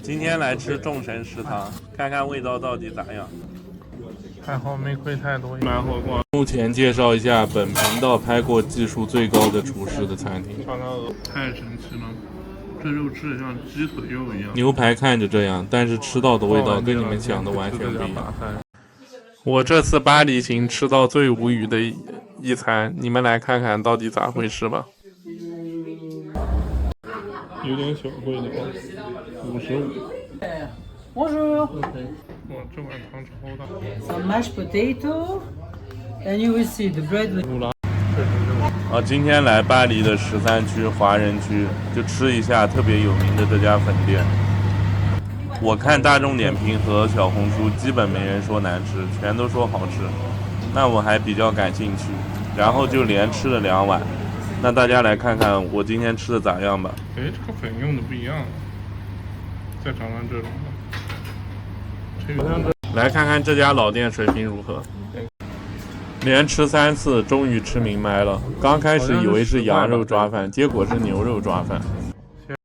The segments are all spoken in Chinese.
今天来吃众神食堂，看看味道到底咋样。还好没亏太多，蛮好逛。目前介绍一下本频道拍过技术最高的厨师的餐厅。尝尝鹅，太神奇了，这肉吃的像鸡腿肉一样。牛排看着这样，但是吃到的味道跟你们想的完全不一样。我这次巴黎行吃到最无语的一餐，你们来看看到底咋回事吧。有点小贵的，55。Bonjour. 哇，这碗汤超大。Some mashed potato, and you will see the bread. 今天来巴黎的13区华人区，就吃一下特别有名的这家粉店。我看大众点评和小红书，基本没人说难吃，全都说好吃。那我还比较感兴趣，然后就连吃了2碗。那大家来看看我今天吃的咋样吧。哎，这个粉用的不一样，再尝尝这种的。来看看这家老店水平如何。连吃3次，终于吃明白了。刚开始以为是羊肉抓饭，结果是牛肉抓饭。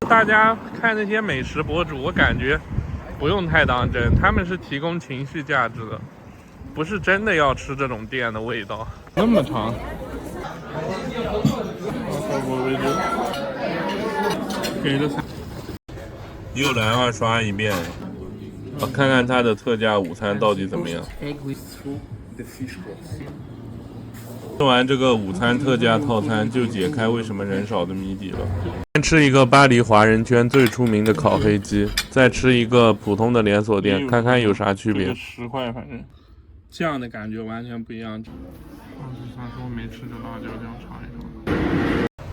大家看那些美食博主，我感觉不用太当真，他们是提供情绪价值的，不是真的要吃这种店的味道。那么长，给了3，又来2刷一遍。看看它的特价午餐到底怎么样。吃完这个午餐特价套餐，就解开为什么人少的谜底了。先吃一个巴黎华人圈最出名的烤黑鸡，再吃一个普通的连锁店，看看有啥区别。10块，反正酱的感觉完全不一样。上次我没吃这辣椒酱，尝一尝。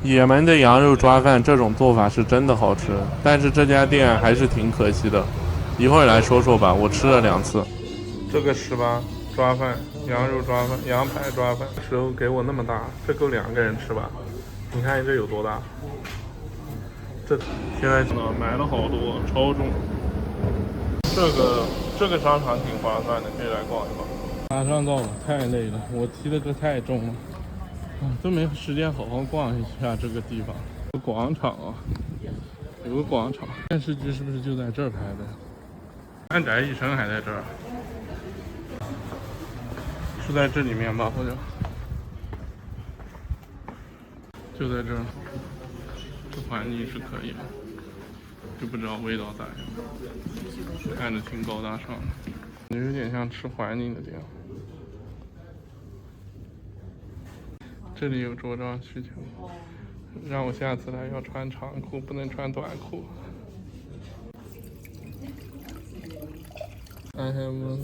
也门的羊肉抓饭这种做法是真的好吃，但是这家店还是挺可惜的。一会儿来说说吧，我吃了2次。这个18抓饭，羊肉抓饭，羊排抓饭，时候给我那么大，这够2个人吃吧？你看这有多大？这现在买了好多，超重。这个商场挺划算的，可以来逛一逛。马上到了，太累了，我提的这太重了，都没时间好好逛一下这个地方。有个广场啊，有个广场，电视剧是不是就在这儿拍的？安宅一生还在这儿，是在这里面吧？或者就在这儿，这环境是可以的，就不知道味道咋样。看着挺高大上的，有点像吃环境的地方。这里有着装需求，让我下次来要穿长裤，不能穿短裤。I have a look.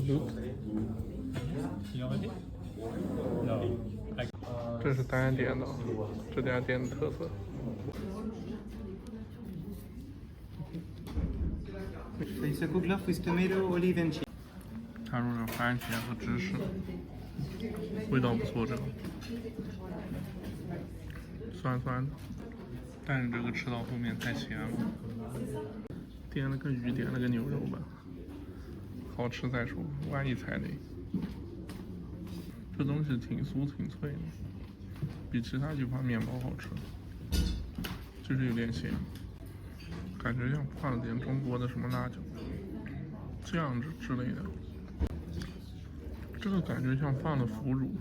这是单点的，这家店的特色。It's a cookloaf with tomato, olive and cheese. 它入了番茄和芝士，味道不错，这个酸酸的，但是这个吃到后面太咸了。点了个鱼，点了个牛肉吧。好吃再说，万一踩雷。这东西挺酥挺脆的，比其他地方面包好吃，就是有点咸，感觉像放了点中国的什么辣椒、酱汁之类的。这个感觉像放了腐乳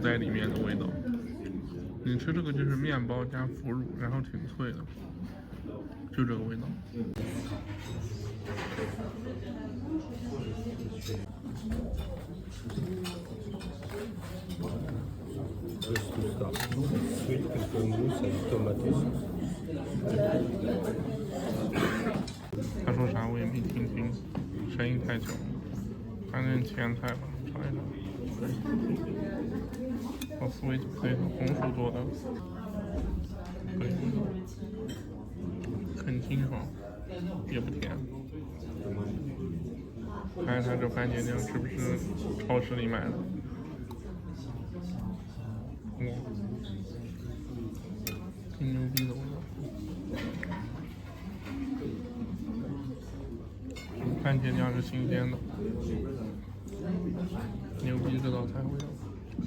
在里面的味道。你吃这个就是面包加腐乳，然后挺脆的，就这个味道。他说啥我也没听清，声音太小了。反正前菜吧，尝一尝。sweet potato 红薯做的，可以，很清爽，也不甜。看看这番茄酱是不是超市里买的？哇，挺牛逼的味道。番茄酱是新鲜的，牛逼这道菜味道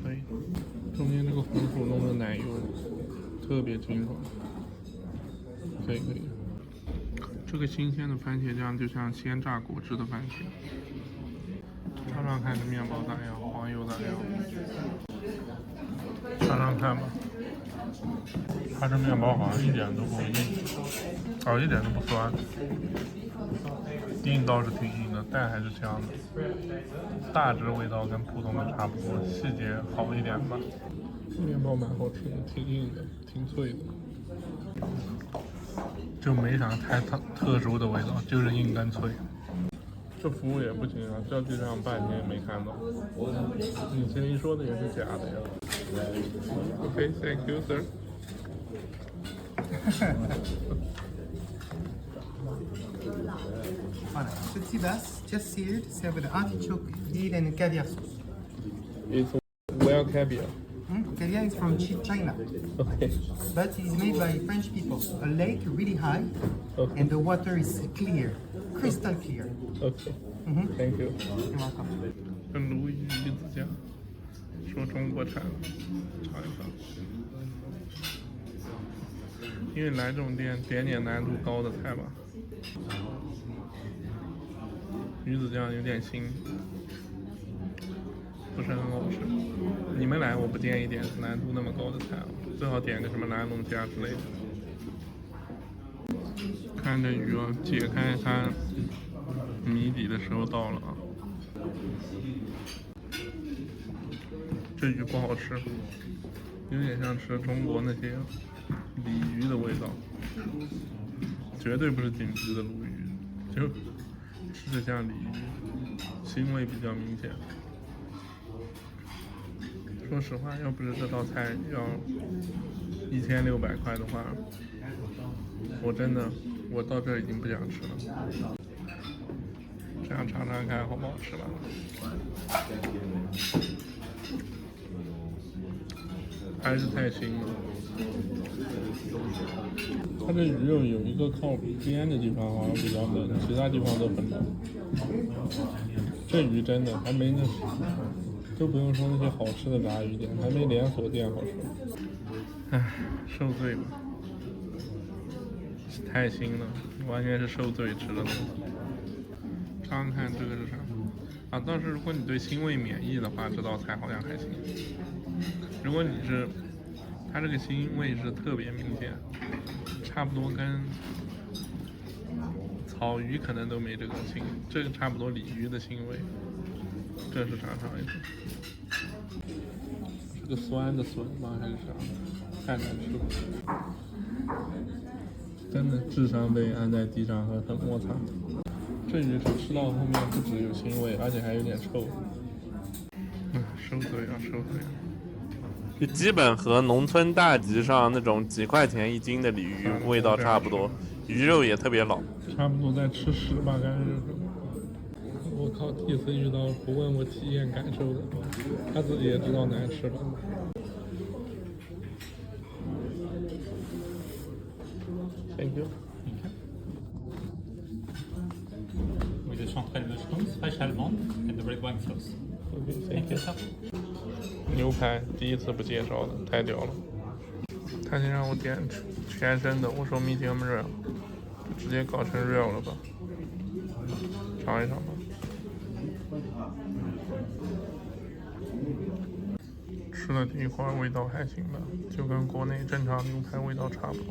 可以。中间这个红薯弄的奶油特别清爽，可以。这个新鲜的番茄酱就像鲜榨果汁的番茄。尝尝看这面包咋样，黄油咋样？尝尝看吧。它这面包好像一点都不硬，一点都不酸。硬倒是挺硬的，蛋还是香的。大致味道跟普通的差不多，细节好一点吧。面包蛮好吃的，挺硬的，挺脆的，就没啥太特殊的味道，就是硬跟脆。这服务也不行啊，叫地上半天也没看到。你前面说的也是假的呀。Okay, thank you, sir. Voilà, petit basse, just seared, served with artichoke, dill and caviar sauce. It's well caviar. Caviar is from China, Okay. but it is made by French people. A lake really high, Okay. and the water is clear, crystal clear. Okay. Thank you. You're welcome. 这鲈鱼鱼子酱，说中国产，尝一尝。因为来这种店点难度高的菜吧。鱼子酱有点腥，不是很好吃。你们来我不建议点难度那么高的菜了，最好点个什么蓝龙虾之类的。看这鱼啊，解开它谜底的时候到了啊。这鱼不好吃，有点像吃中国那些鲤鱼的味道，绝对不是顶级的鲈鱼，就吃着像鲤鱼，腥味比较明显。说实话，要不是这道菜要1600块的话，我到这儿已经不想吃了。这样尝尝看好不好吃吧。还是太腥了。它这鱼肉有一个靠边的地方好像比较嫩，其他地方都很嫩。这鱼真的还没都不用说那些好吃的炸鱼店，还没连锁店好吃。唉，受罪吧，太腥了，完全是受罪吃的东西。尝尝看这个是啥？啊，但是如果你对腥味免疫的话，这道菜好像还行。如果你是，它这个腥味是特别明显，差不多跟草鱼可能都没这个腥，这个差不多鲤鱼的腥味。这是啥一下？是个酸的笋吗？还是啥？太难吃了，真的智商被按在地上和很摩擦。这鱼吃到后面不只有腥味，而且还有点臭。受罪啊，受罪啊！就基本和农村大集上那种几块钱一斤的鲤鱼味道差不多，鱼肉也特别老。差不多在吃屎吧，感觉是。我靠，第一次遇到不问我体验感受的，他自己也知道难吃吧。Thank you. With the chanterelle mushrooms, fresh almond, and the red wine sauce. Okay, thank you. sir. 牛排第一次不介绍的，太屌了。他先让我点全身的，我说 medium rare， 就直接搞成 rare 了吧？尝一尝吧。吃了一会儿，味道还行吧，就跟国内正常牛排味道差不多。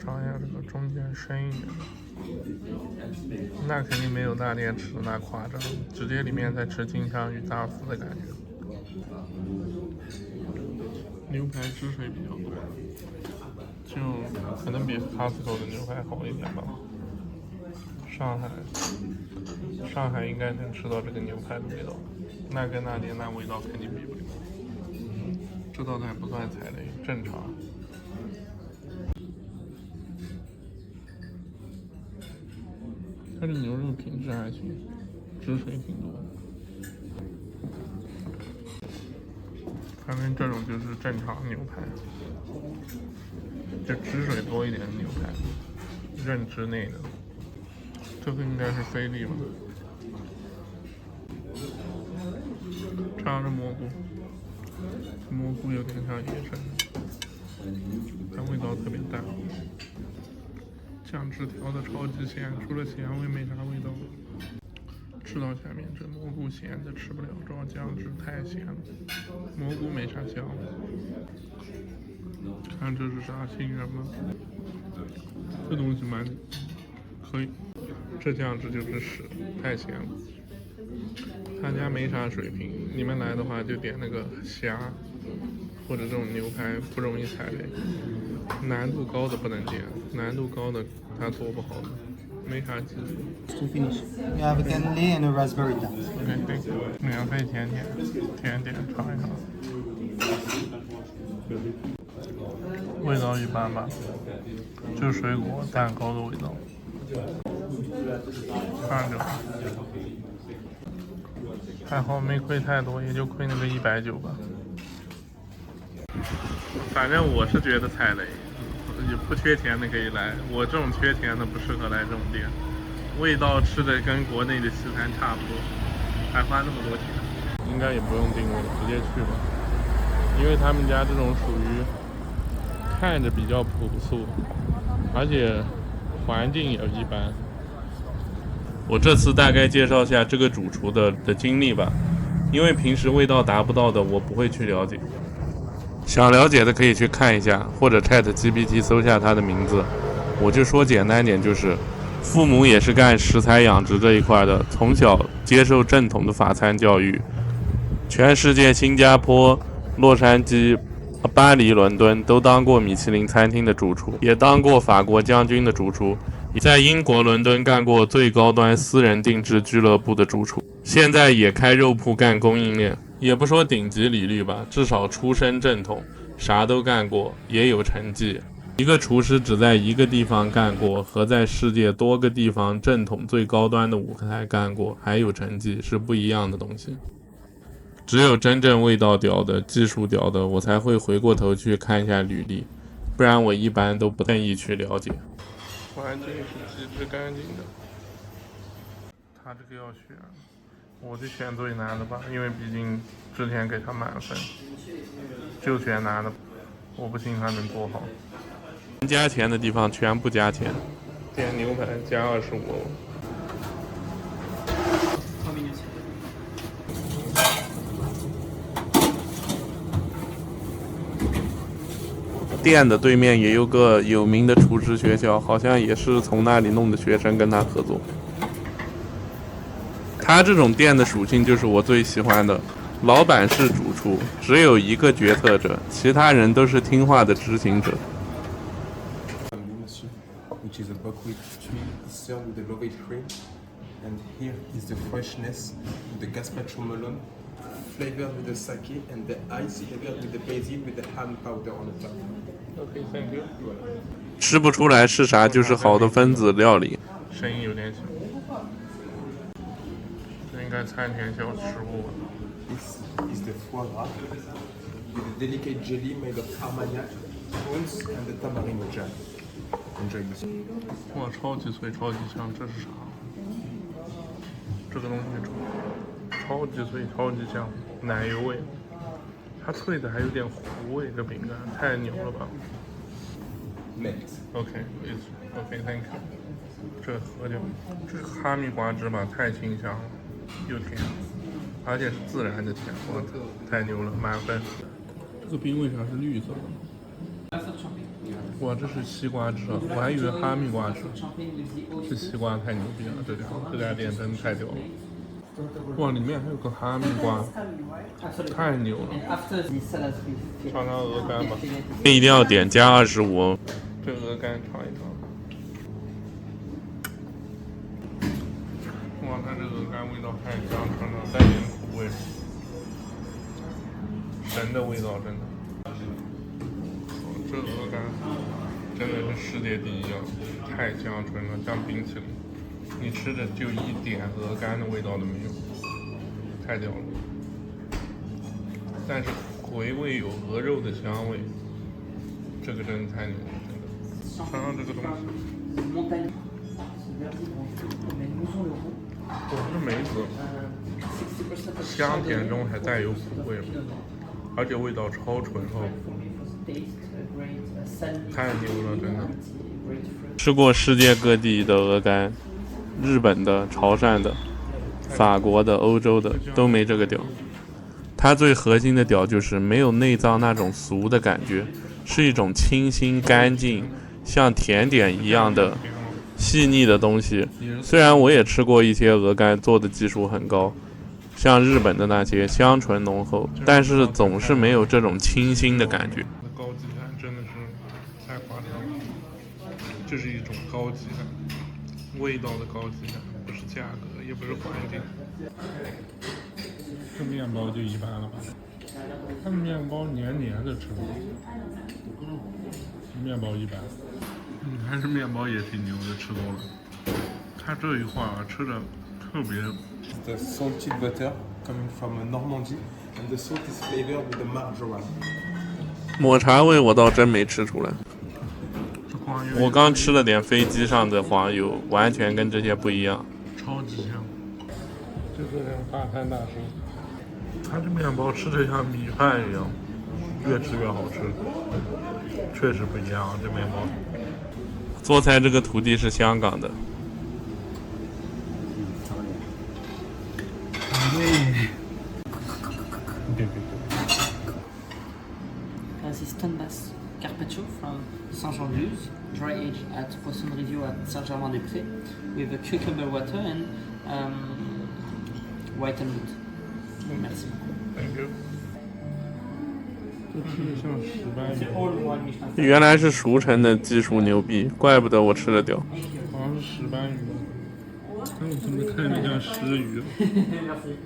尝一下这个中间深一点的，那肯定没有大店吃的那夸张，直接里面在吃金枪鱼大福的感觉。牛排汁水比较多，就可能比 Costco 的牛排好一点吧。上海应该能吃到这个牛排的味道，那跟那店那味道肯定比不了。这道菜不算踩雷，正常。它的牛肉品质还行，汁水挺多的。反正这种就是正常牛排，就汁水多一点的牛排，认知内的。这个应该是菲力吧？尝着蘑菇，蘑菇有点像野生的，但味道特别淡。酱汁调的超级咸，除了咸味没啥味道。吃到下面这蘑菇咸的吃不了，主要酱汁太咸了，蘑菇没啥香。看这是啥杏仁吗？这东西蛮可以，这酱汁就是屎，太咸了。他家没啥水平，你们来的话就点那个虾或者这种牛排，不容易踩雷。难度高的不能点，难度高的他做不好的，没啥技术。 To finish. You have a candy and a raspberry tart. OK， thank you。免费甜点尝一尝，味道一般吧，就水果蛋糕的味道。看着，还好没亏太多，也就亏那个190吧。反正我是觉得踩雷，也不缺钱的可以来，我这种缺钱的不适合来这种店。味道吃的跟国内的西餐差不多，还花那么多钱，应该也不用定位，直接去吧。因为他们家这种属于看着比较朴素，而且环境也一般。我这次大概介绍一下这个主厨的经历吧，因为平时味道达不到的我不会去了解，想了解的可以去看一下，或者 ChatGPT 搜下他的名字。我就说简单点，就是父母也是干食材养殖这一块的，从小接受正统的法餐教育，全世界新加坡、洛杉矶、巴黎、伦敦都当过米其林餐厅的主厨，也当过法国将军的主厨，在英国伦敦干过最高端私人定制俱乐部的主厨，现在也开肉铺干供应链，也不说顶级履历吧，至少出身正统，啥都干过，也有成绩。一个厨师只在一个地方干过，和在世界多个地方正统最高端的舞台干过，还有成绩是不一样的东西。只有真正味道屌的、技术屌的，我才会回过头去看一下履历，不然我一般都不愿意去了解。环境是极致干净的。他这个要选，我就选最难的吧，因为毕竟之前给他满分，就选难的，我不信他能做好。加钱的地方全部加钱，点牛排加25欧。店的对面也有个有名的厨师学校，好像也是从那里弄的学生跟他合作。他这种店的属性就是我最喜欢的，老板是主厨，只有一个决策者，其他人都是听话的执行者。Which is a buckwheat tree served with the lovage cream, and here is the freshness with the gazpacho melon, flavored with the sake, and the ice flavored with the basil with the ham powder on the top. OK, thank you。吃不出来是啥就是好的分子料理。声音有点小，这应该餐前小食物吧。This is the foie gras with a delicate jelly made of Armagnac, prawns, and the tamarindo jam. Enjoy this. 哇，超级脆，超级香，这是啥？这个东西超级脆，超级香，奶油味。它脆的还有点糊味，这饼干太牛了吧 Next. OK，thank you。这喝掉，这个哈密瓜汁吧，太清香了，又甜，而且是自然的甜，哇，太牛了，满分。这个冰为啥是绿色的？哇，这是西瓜汁，我还以为哈密瓜汁。这西瓜太牛逼了，这家店真的太屌了。哇，里面还有个哈密瓜，太牛了！尝尝鹅肝吧，一定要点加25。这鹅肝尝一尝。哇，它这鹅肝味道太香醇了，带点苦味，神的味道，真的。这鹅肝真的是世界第一啊，太香醇了，像冰淇淋。你吃着就一点鹅肝的味道都没有，太屌了。但是回味有鹅肉的香味，这个真的太牛了，真的。尝尝这个东西。我是梅子，香甜中还带有苦味，而且味道超醇厚，太牛了，真的。吃过世界各地的鹅肝，日本的、潮汕的、法国的、欧洲的都没这个屌。它最核心的屌就是没有内脏那种俗的感觉，是一种清新干净，像甜点一样的细腻的东西。虽然我也吃过一些鹅肝做的技术很高，像日本的那些香醇浓厚，但是总是没有这种清新的感觉。高级感真的是太夸张了，这是一种高级感，味道的高级感，不是价格，也不是环境。这面包就一般了吧？它面包黏黏的吃不面包一般。还是面包也挺牛的，吃多了。它这一块吃着特别。The salted butter coming from Normandy, and the salt is flavored with the marjoram. 抹茶味我倒真没吃出来。我刚吃了点飞机上的黄油，完全跟这些不一样，超级香。就是这种大餐大叔，它这面包吃着像米饭一样，越吃越好吃，确实不一样这面包。做菜这个徒弟是香港的。This is Tonbas Carpaccio from Saint-Jean-de-Luz, dry aged at Poisson Review at Saint-Germain-des-Prés, with a cucumber water and white and wood. Merci. Thank you. 这吃着像石斑鱼。 All one Michelin. 原来是熟成的技术牛逼，怪不得我吃得掉。好像是石斑鱼吧？但我怎么看着像石鱼？ Merci.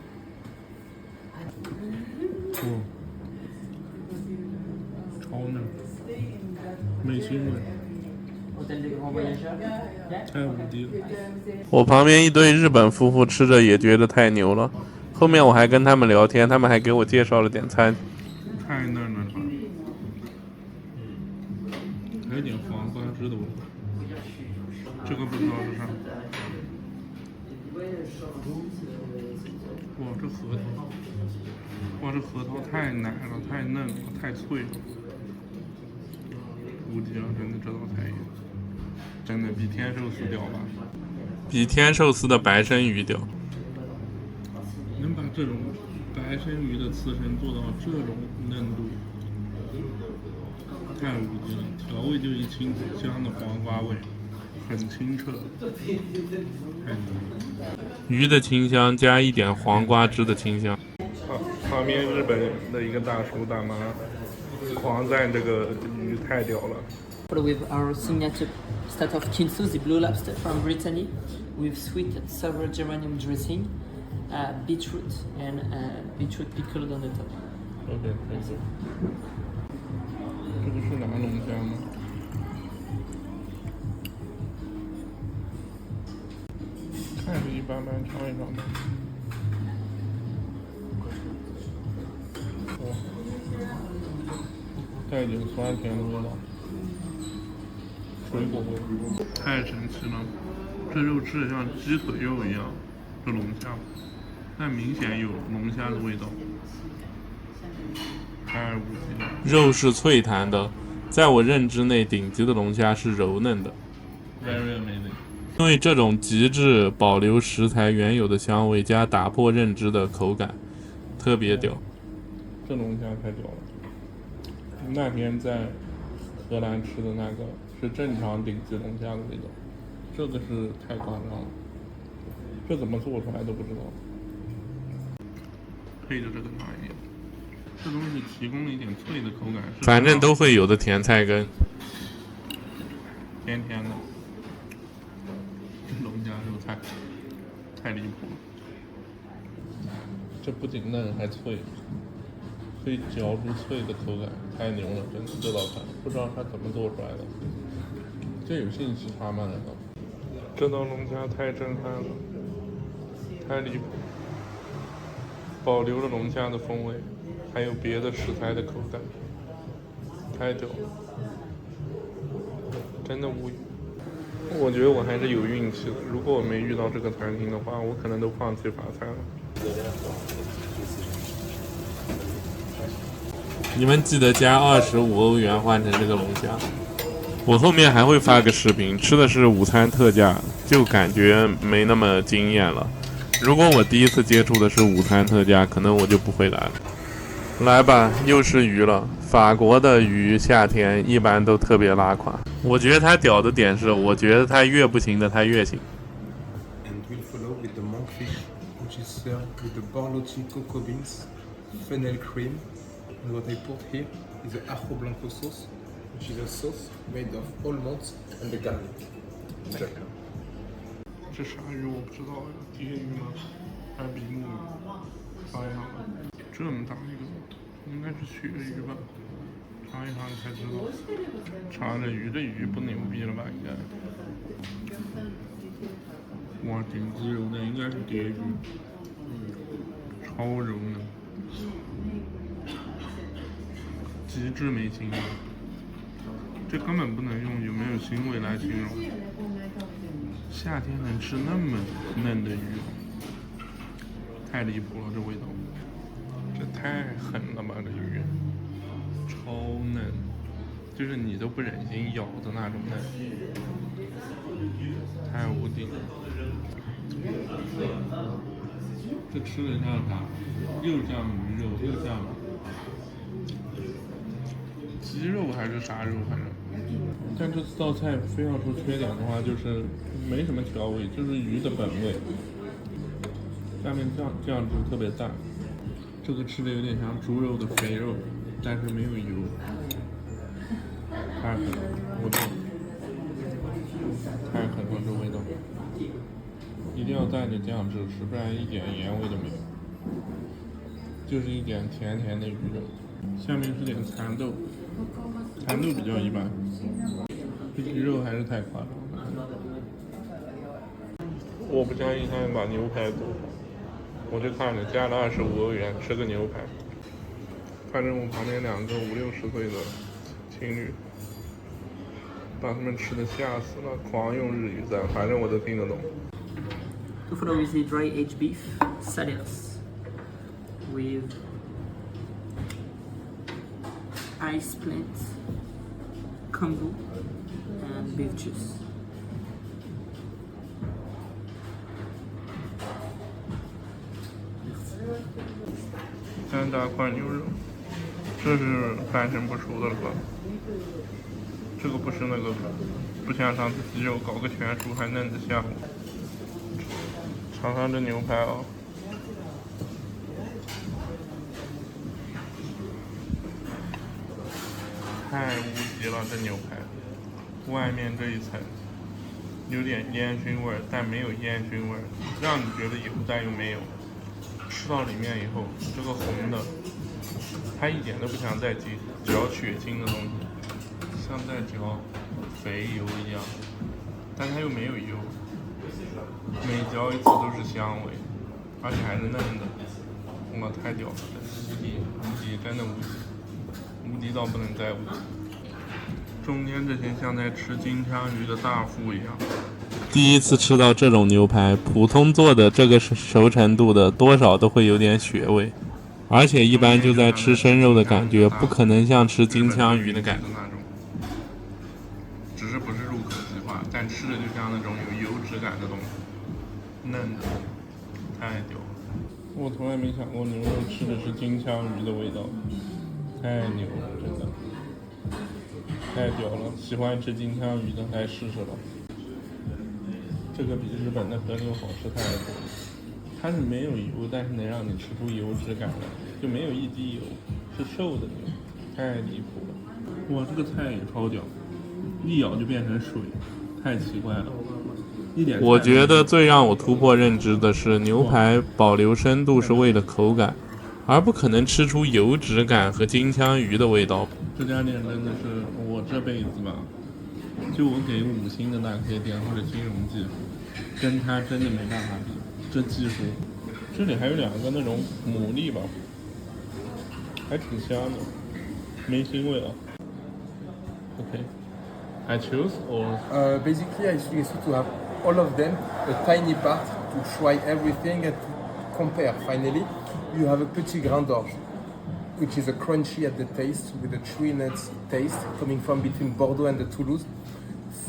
超嫩，美心味， Hôtel des Grands Voyageurs. 太无敌了。我旁边一对日本夫妇吃着也觉得太牛了，后面我还跟他们聊天，他们还给我介绍了点餐。太嫩了，还有点黄瓜汁的味道。这个不知道是啥。哇，这核桃！哇，这核桃太奶了，太嫩了，太脆了。无敌了，真的这道菜也真的比天寿司屌吧？比天寿司的白身鱼屌。能把这种白身鱼的刺身做到这种嫩度，太无敌了！调味就一清香的黄瓜味，很清澈，太牛了！鱼的清香加一点黄瓜汁的清香。旁边日本的一个大叔大妈狂赞这个鱼太屌了。 With our signature state of Kinsu, the blue lobster from Brittany, with sweet sour geranium dressing, beetroot and beetroot pickled on the top. OK， 这个是拿龙虾吗？看着一般般，尝一尝吧。哇，带一点酸甜的味道。 水果味，太神奇了！这肉吃的像鸡腿肉一样，是龙虾，但明显有龙虾的味道，太无敌了！肉是脆弹的，在我认知内，顶级的龙虾是柔嫩的。Very amazing！ 因为这种极致保留食材原有的香味，加打破认知的口感，特别屌。这龙虾太屌了！那天在荷兰吃的那个。 是正常顶级龙虾的味道，这个是太夸张了，这怎么做出来都不知道。配着这个拿一点，这东西提供了一点脆的口感，反正都会有的甜菜根，甜甜的。这龙虾肉太离谱了，这不仅嫩还脆。 可以嚼出脆的口感，太牛了！真的这道菜不知道它怎么做出来的，这有信息差吗？难道？这道龙虾太震撼了，太离谱！保留了龙虾的风味，还有别的食材的口感，太屌了！真的无语。我觉得我还是有运气的，如果我没遇到这个餐厅的话，我可能都放弃法餐了。 你们记得加25欧元换成这个龙虾。我后面还会发个视频，吃的是午餐特价，就感觉没那么惊艳了。如果我第一次接触的是午餐特价，可能我就不会来了。来吧，又是鱼了。法国的鱼夏天一般都特别拉垮。我觉得它屌的点是，我觉得它越不行的它越行。And we'll follow with the monkfish, which is served with the borlotti cocoa beans, fennel cream, and what I put here is the ajo blanco sauce, which is a sauce made of almonds and the garlic. Check. 这啥鱼我不知道呀，蝶鱼吗？还是比目鱼？查一下吧。这么大一个，应该是鳕鱼吧？查一查才知道。查这鱼不牛逼了吧？应该。哇，顶级柔的应该是蝶鱼，超柔呢，极致没腥味，这根本不能用有没有腥味来形容。夏天能吃那么嫩的鱼，太离谱了，这味道，这太狠了吧，这鱼，超嫩，就是你都不忍心咬的那种嫩，太无敌了。这吃的像啥？又像鱼肉，又像鸡肉还是啥肉，反正。但这道菜非要说缺点的话，就是没什么调味，就是鱼的本味。下面酱汁特别淡，这个吃的有点像猪肉的肥肉，但是没有油，太狠了，我懂，太狠了，这味道。一定要带着酱汁吃，不然一点盐味都没有，就是一点甜甜的鱼肉。下面是点蚕豆，蚕豆比较一般，这鱼肉还是太夸张了。我不相信他们把牛排做，我就看着加了25欧元吃个牛排。反正我旁边两个50-60岁的情侣，把他们吃的吓死了，狂用日语赞，反正我都听得懂。To follow with the dry aged beef, Salers, with ice plant, kombu, and beef juice. 3大块牛肉，这是半生不熟的了吧？这个不是那个，不像上次鸡肉搞个全熟还嫩得吓我。尝尝这牛排啊，太无敌了！这牛排，外面这一层有点烟熏味儿，但没有烟熏味儿，让你觉得有但又没有。吃到里面以后，这个红的，它一点都不像在嚼血筋的东西，像在嚼肥油一样，但它又没有油。每嚼一次都是香味，而且还是嫩的，哇，太屌了！无敌，真的无敌到不能再无敌。中间这些像在吃金枪鱼的大腹一样。第一次吃到这种牛排，普通做的这个熟程度的，多少都会有点血味，而且一般就在吃生肉的感觉，不可能像吃金枪鱼的感觉。只是不是入口即化，但吃着就像那种有油脂感的东西。嫩的，太屌了！我从来没想过牛肉吃的是金枪鱼的味道，太牛了，真的，太屌了！喜欢吃金枪鱼的来试试吧，这个比日本的和牛好吃太多了。它是没有油，但是能让你吃出油脂感来，就没有一滴油，是瘦的牛，太离谱了！哇，这个菜也超屌，一咬就变成水，太奇怪了。我觉得最让我突破认知的是，牛排保留深度是为了口感，而不可能吃出油脂感和金枪鱼的味道。这家店真的是我这辈子吧，就我给5星的那些店或者金融记，跟它真的没办法比。这技术，这里还有2个那种牡蛎吧，还挺香的，没腥味啊。OK，I choose or Basically, I suggest you to have all of them, a tiny part to try everything and to compare. Finally, you have a petit grain d'orge. which is a crunchy at the taste with a tree nuts taste coming from between Bordeaux and the Toulouse.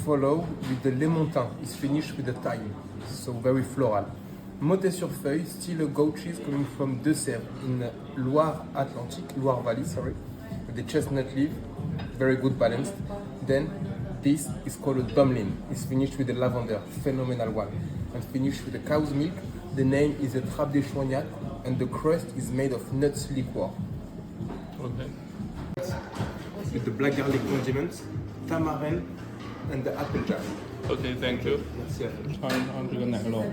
Follow with the Lemontin, is finished with the thyme, so very floral. Motet-sur-Feuille, still a goat cheese coming from De Sèvres in Loire-Atlantique, Loire Valley, sorry, with the chestnut leaf, very good balanced. Then this is called a Dumlin, it's finished with the lavender, phenomenal one, and finished with the cow's milk. The name is a Trappe de Choignac, and the crust is made of nuts liqueur. OK， With the black garlic condiments, tamarind, and the apple jam. OK，Thank you。 Merci à vous. 尝一尝这个奶酪。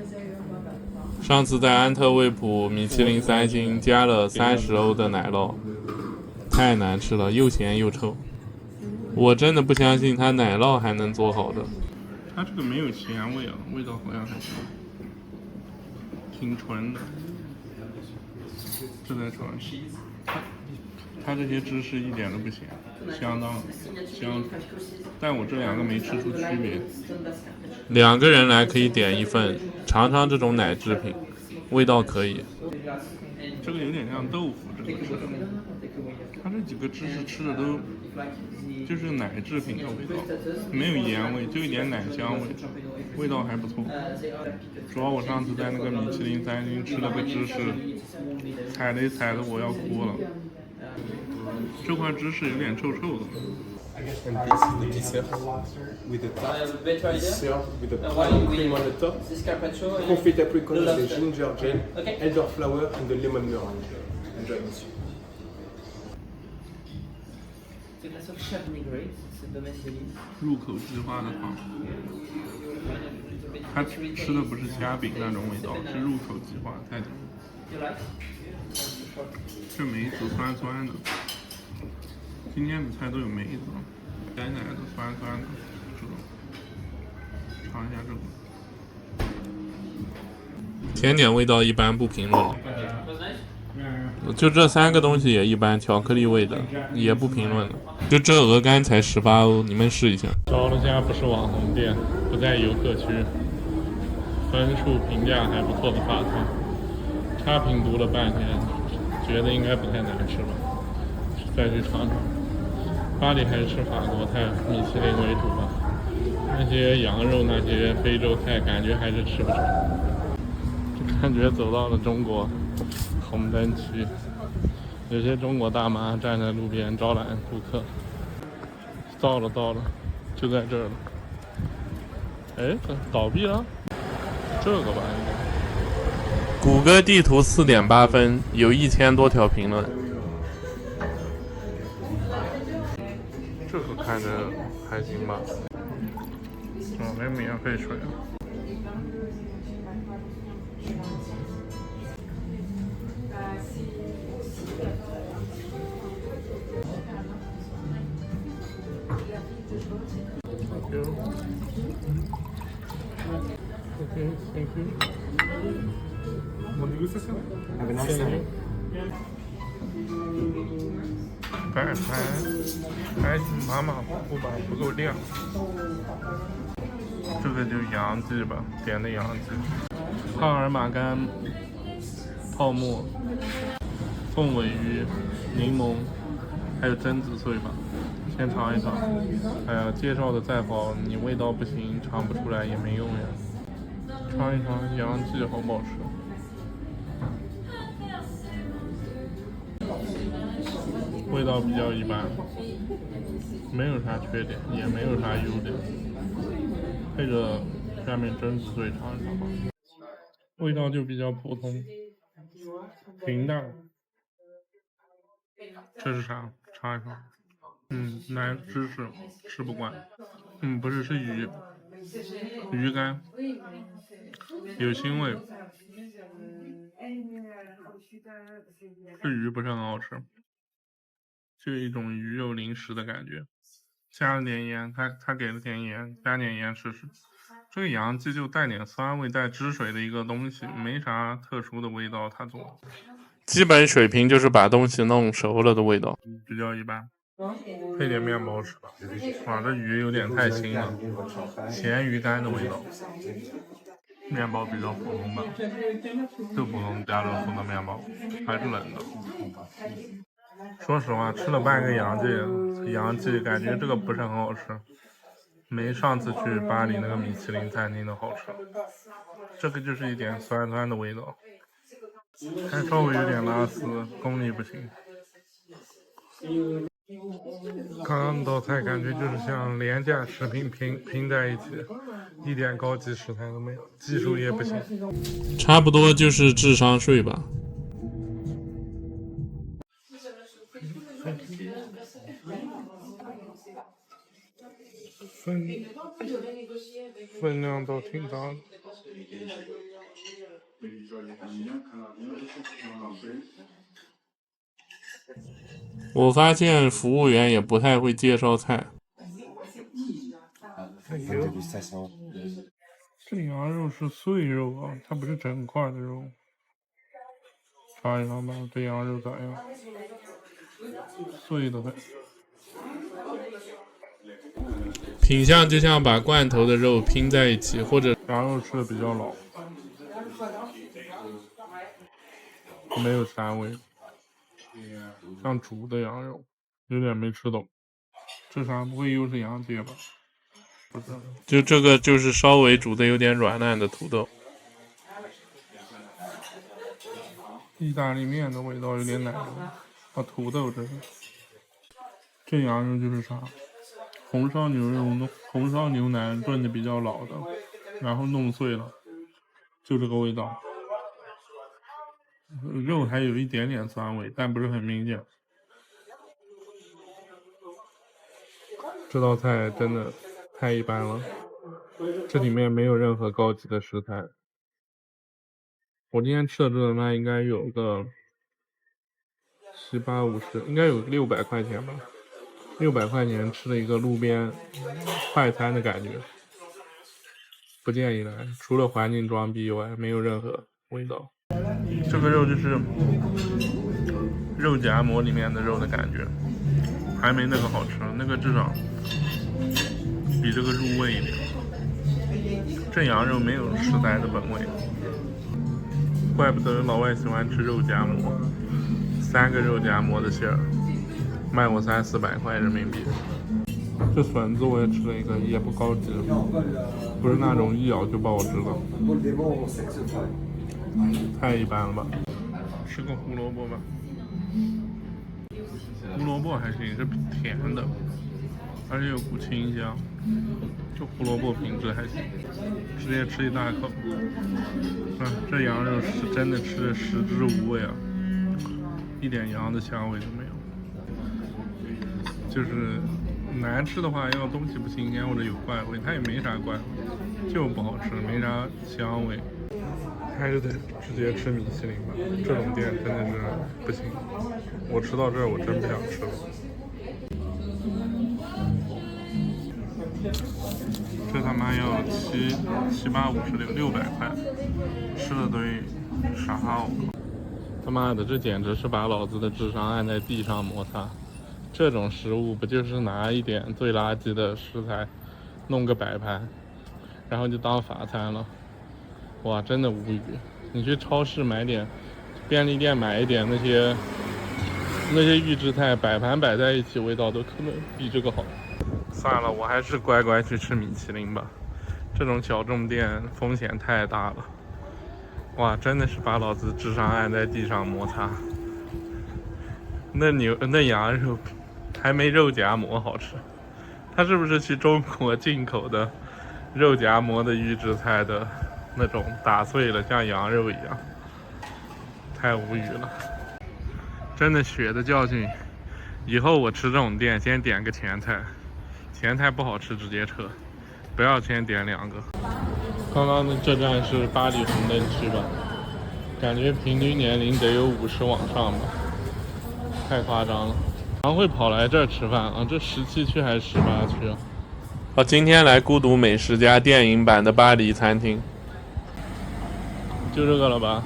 上次在安特卫普米其林3星加了30欧的奶酪，太难吃了，又咸又臭。我真的不相信它奶酪还能做好的。它这个没有咸味啊，味道好像还行，挺纯的。这在尝试，它这些芝士一点都不咸，相当香。但我这两个没吃出区别。2个人来可以点一份，尝尝这种奶制品，味道可以。这个有点像豆腐，这个吃的。它这几个芝士吃的都就是奶制品的味道，没有盐味，就一点奶香味，味道还不错。主要我上次在那个米其林3星吃了个芝士，踩雷踩的我要哭了。这块芝士有点臭臭的。And this is the dessert with the tart, served with a cream on the top, confit apricot with the ginger gel, elderflower and the lemon meringue. Enjoy, monsieur. It's a glass of Chardonnay Grey, it's a domaine d'Elise. 入口即化的糖，它吃的不是虾饼那种味道，是入口即化，太甜。 You like? 这梅子酸酸的，今天的菜都有梅子，奶奶的酸酸的，这种，尝一下这个。甜点味道一般，不评论了。就这3个东西也一般，巧克力味的也不评论了。就这鹅肝才18欧，你们试一下。找了家不是网红店，不在游客区，分数评价还不错的法餐，差评读了半天，觉得应该不太难吃吧，再去尝尝。巴黎还是吃法国菜、米其林为主吧，那些羊肉、那些非洲菜感觉还是吃不成。就感觉走到了中国红灯区，有些中国大妈站在路边招揽顾客。到了，就在这儿了。哎，倒闭了？这个吧，应该。谷歌地图4.8分，有1000多条评论。这个看着还行吧。没免费水啊。Okay, thank you. Bonne dégustation. Have a nice time. 摆盘还马马虎虎吧，不够亮。这个就羊记吧，点的羊记。帕尔马干泡沫、凤尾鱼、柠檬，还有榛子碎吧。先尝一尝。哎呀，介绍的再好，你味道不行，尝不出来也没用呀。尝一尝羊记好不好吃？味道比较一般，没有啥缺点，也没有啥优点。配着下面榛子碎尝一尝吧，味道就比较普通，平淡。这是啥？尝一尝。奶芝士吃不惯。不是，是鱼，鱼干，有腥味。这鱼不是很好吃。就一种鱼肉零食的感觉，加了点盐，他给了点盐，加点盐试试。这个羊记就带点酸味，带汁水的一个东西，没啥特殊的味道，他做基本水平就是把东西弄熟了的味道，比较一般。配点面包吃吧。哇，这鱼有点太腥了，咸鱼干的味道。面包比较普通吧，就普通家乐福的面包，还是冷的。说实话，吃了半个洋记，感觉这个不是很好吃，没上次去巴黎那个米其林餐厅的好吃。这个就是一点酸酸的味道，还稍微有点拉丝，功力不行。刚刚那道菜感觉就是像廉价食品拼在一起，一点高级食材都没有，技术也不行，差不多就是智商税吧。分量都挺大的。我发现服务员也不太会介绍菜。这羊肉是碎肉啊，它不是整块的肉。尝一尝吧，这羊肉咋样？碎的很。品相就像把罐头的肉拼在一起，或者羊肉吃的比较老，没有膻味，像煮的羊肉，有点没吃懂。这啥不会又是羊腱吧？不是，就这个就是稍微煮的有点软烂的土豆。意大利面的味道有点奶油，啊，土豆这是。这羊肉就是啥？红烧牛腩炖的比较老的，然后弄碎了，就这个味道。肉还有一点点酸味，但不是很明显。这道菜真的太一般了，这里面没有任何高级的食材。我今天吃的这顿饭应该有个750，应该有600块钱吧。600块钱吃了一个路边快餐的感觉，不建议来，除了环境装逼以外，没有任何味道。这个肉就是肉夹馍里面的肉的感觉，还没那个好吃，那个至少比这个入味一点。这羊肉没有食材的本味，怪不得老外喜欢吃肉夹馍，3个肉夹馍的馅儿。卖我300-400块人民币。这笋子我也吃了一个，也不高级，不是那种一咬就爆汁的，太一般了吧。吃个胡萝卜吧，胡萝卜还行，是甜的，而且有股清香。这胡萝卜品质还行，直接吃一大口。这羊肉是真的吃的食之无味啊，一点羊的香味都没有。就是难吃的话，要东西不新鲜或者有怪味，它也没啥怪味，就不好吃，没啥香味，还是得直接吃米其林吧。这种店真的是不行，我吃到这儿我真不想吃了。这他妈要750-600块，吃了堆啥我靠！他妈的，这简直是把老子的智商按在地上摩擦。这种食物不就是拿一点最垃圾的食材弄个摆盘，然后就当法餐了？哇，真的无语！你去超市买点，便利店买一点那些预制菜，摆盘摆在一起，味道都可能比这个好。算了，我还是乖乖去吃米其林吧。这种小众店风险太大了。哇，真的是把老子智商按在地上摩擦。那羊肉还没肉夹馍好吃，他是不是去中国进口的肉夹馍的预制菜的那种打碎了像羊肉一样？太无语了，真的血的教训。以后我吃这种店先点个前菜，前菜不好吃直接撤，不要先点2个。刚刚的这站是巴黎红灯区吧，感觉平均年龄得有50往上吧，太夸张了。常会跑来这儿吃饭啊，这17区还是18区啊？好，今天来孤独美食家电影版的巴黎餐厅，就这个了吧？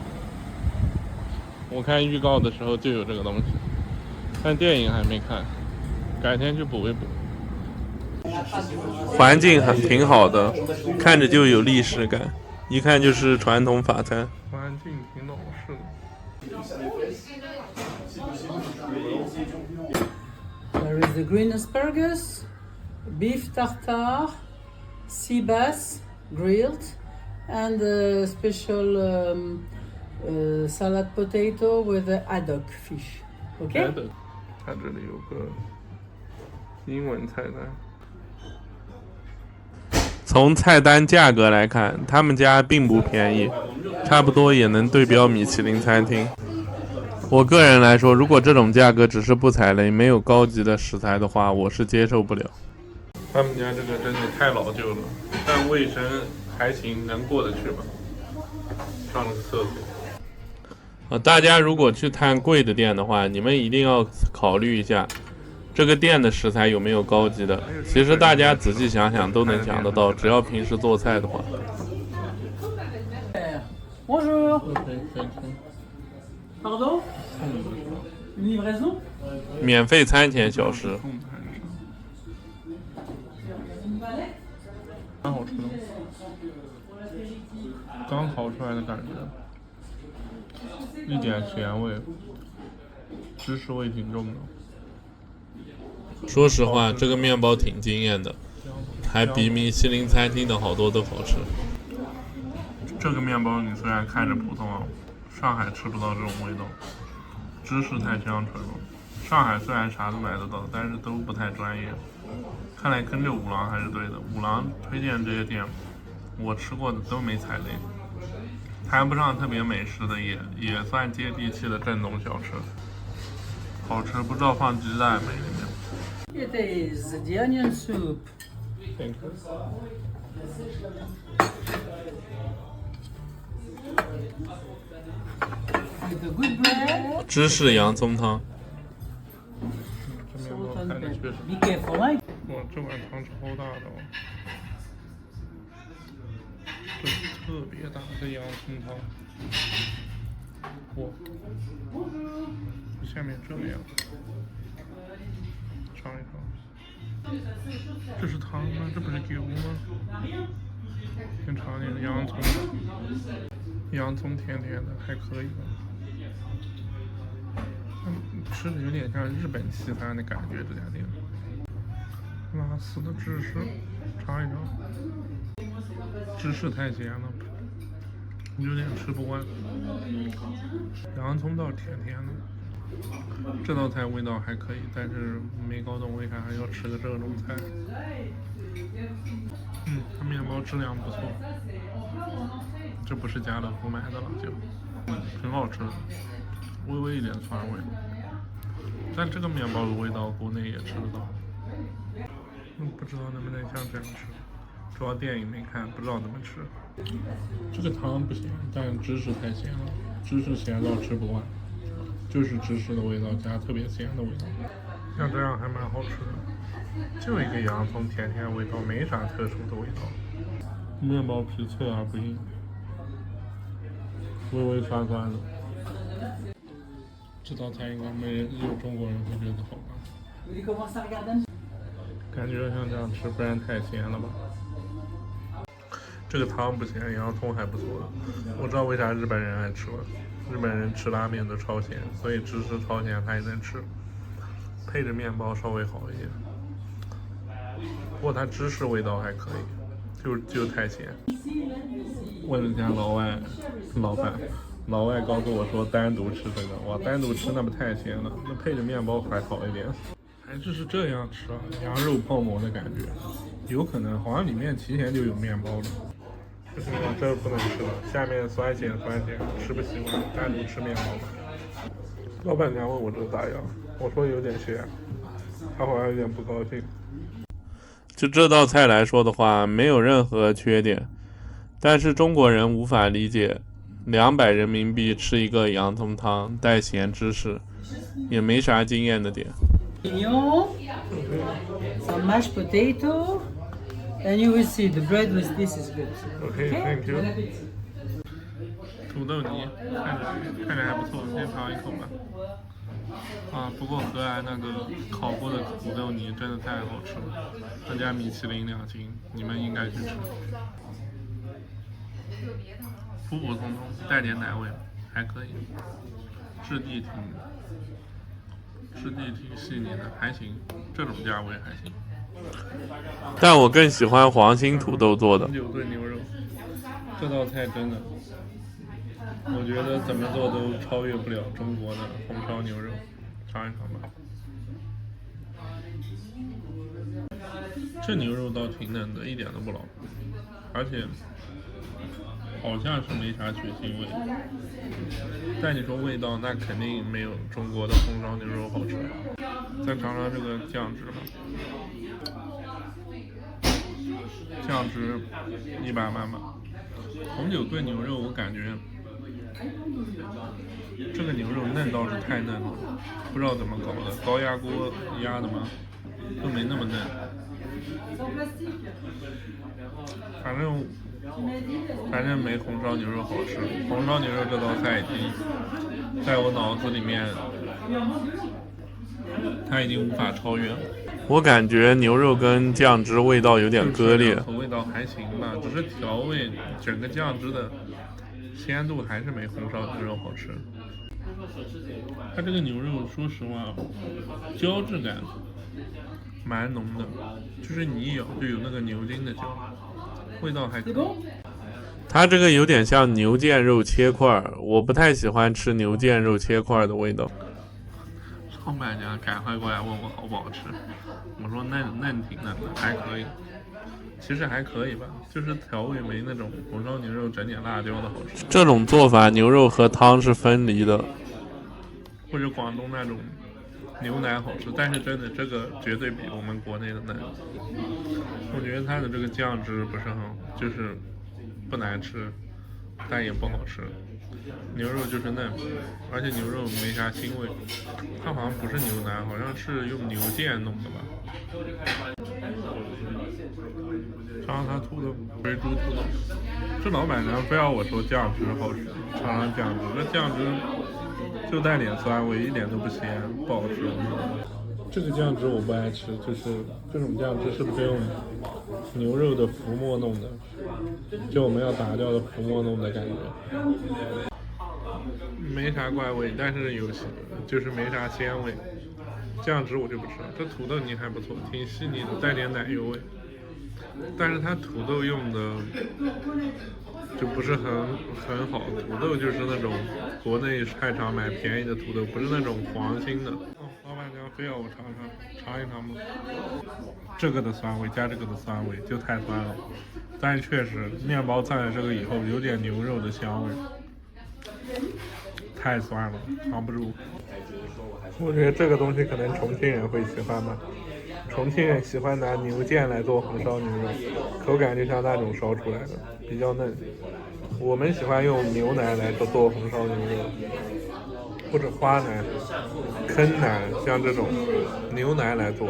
我看预告的时候就有这个东西，但电影还没看，改天去补一补。环境挺好的，看着就有历史感，一看就是传统法餐。环境挺老式的。There is the green asparagus, beef tartare, sea bass grilled, and a special salad potato with a haddock fish. Okay? 它这里有个英文菜单。从菜单价格来看，他们家并不便宜，差不多也能对标米其林餐厅。我个人来说，如果这种价格只是不踩雷，没有高级的食材的话，我是接受不了。他们家这个真的太老旧了，但卫生还行，能过得去吧。上了个厕所。大家如果去探贵的店的话，你们一定要考虑一下这个店的食材有没有高级的。其实大家仔细想想都能想得到，只要平时做菜的话。Bonjour. OK， Pardon? Une livraison? 免费餐前小食。蛮好吃的，刚烤出来的感觉，一点咸味，芝士味挺重的。说实话，这个面包挺惊艳的，还比米其林餐厅的好多都好吃。这个面包你虽然看着普通啊，上海吃不到这种味道，芝士太香醇了。上海虽然啥都买得到，但是都不太专业。看来跟着五郎还是对的，五郎推荐这些店，我吃过的都没踩雷，谈不上特别美食的，也算接地气的正宗小吃，好吃，不知道放鸡蛋没里面。It is the onion soup. Thank you. With the good bread. 芝士洋葱汤，这面 Salt 包 and 看着确 pepper. 实， Be careful, eh? 哇，这碗汤超大的哦，这是特别大的洋葱汤，哇，下面这样，尝一尝，这是汤吗？这不是酒吗？先尝点洋葱，洋葱甜甜的，还可以吧。吃的有点像日本西餐的感觉，这家店。拉丝的芝士，尝一尝。芝士太咸了，有点吃不惯。洋葱倒是甜甜的，这道菜味道还可以，但是没搞懂为啥要吃个这种菜。它面包质量不错，这不是家乐福买的了就，挺好吃的，微微一点酸味。但这个面包的味道国内也吃得到，不知道能不能像这样吃，主要电影没看，不知道怎么吃。这个汤不咸，但芝士太咸了，芝士咸到吃不惯，就是芝士的味道加特别咸的味道，像这样还蛮好吃的，就一个洋葱甜甜的味道，没啥特殊的味道。面包皮脆而不硬，微微酸酸的。这道菜应该没有中国人会觉得好吧？感觉像这样吃，不然太咸了吧？这个汤不咸，洋葱还不错。我知道为啥日本人爱吃了，日本人吃拉面都超咸，所以芝士超咸他也能吃，配着面包稍微好一点。不过它芝士味道还可以，就太咸。问了家老外告诉我说单独吃这个，哇，单独吃那不太咸了，那配着面包还好一点。还是这样吃啊，羊肉泡馍的感觉，有可能好像里面提前就有面包了。不行了，这不能吃了，下面酸咸，吃不习惯，单独吃面包吧。老板娘问我这咋样，我说有点咸，他好像有点不高兴。就这道菜来说的话，没有任何缺点，但是中国人无法理解，200人民币吃一个洋葱汤带咸芝士，也没啥惊艳的点。Mignon, some mashed potato, and you will see the bread with this is good. OK，thank you。土豆泥看着还不错，先尝一口吧。啊，不过荷兰那个烤过的土豆泥真的太好吃了，那家米其林2星，你们应该去吃。普普通通，带点奶味，还可以，质地质地挺细腻的，还行，这种价位还行。但我更喜欢黄心土豆做的红酒炖牛肉，这道菜真的，我觉得怎么做都超越不了中国的红烧牛肉，尝一尝吧。这牛肉倒挺嫩的，一点都不老，而且好像是没啥血腥味。但你说味道，那肯定没有中国的红烧牛肉好吃。再尝尝这个酱汁吧，酱汁一般般吧。红酒炖牛肉，我感觉这个牛肉嫩倒是太嫩了，不知道怎么搞的，高压锅压的吗？都没那么嫩。反正没红烧牛肉好吃。红烧牛肉这道菜已经在我脑子里面，它已经无法超越了。我感觉牛肉跟酱汁味道有点割裂，味道还行吧，只是调味整个酱汁的鲜度还是没红烧牛肉好吃。它这个牛肉说实话胶质感蛮浓的，就是你一咬就有那个牛筋的胶，味道还可以。它这个有点像牛腱肉切块，我不太喜欢吃牛腱肉切块的味道。老板娘赶快过来问我好不好吃，我说嫩挺嫩的，还可以，其实还可以吧，就是调味没那种红烧牛肉整点辣椒的好吃。这种做法牛肉和汤是分离的，或者广东那种牛腩好吃，但是真的这个绝对比我们国内的嫩。我觉得它的这个酱汁不是很好，就是不难吃，但也不好吃。牛肉就是嫩，而且牛肉没啥腥味。它好像不是牛腩，好像是用牛腱弄的吧。尝尝它土豆，肥猪土豆。这老板娘非要我说酱汁好吃，尝尝酱汁，这酱汁就带点酸味，一点都不咸，不好吃。这个酱汁我不爱吃，就是这种酱汁是不是用牛肉的浮沫弄的？就我们要打掉的浮沫弄的感觉。没啥怪味，但是就是没啥鲜味。酱汁我就不吃了。这土豆泥还不错，挺细腻的，带点奶油味。但是它土豆用的就不是很好，土豆就是那种国内菜场买便宜的土豆，不是那种黄心的。老板娘非要我尝一尝吗？这个的酸味加这个的酸味就太酸了，但是确实面包蘸了这个以后有点牛肉的香味，太酸了，扛不住。我觉得这个东西可能重庆人会喜欢吧。重庆人喜欢拿牛腱来做红烧牛肉，口感就像那种烧出来的，比较嫩。我们喜欢用牛腩来做红烧牛肉，或者花腩、坑腩，像这种牛腩来做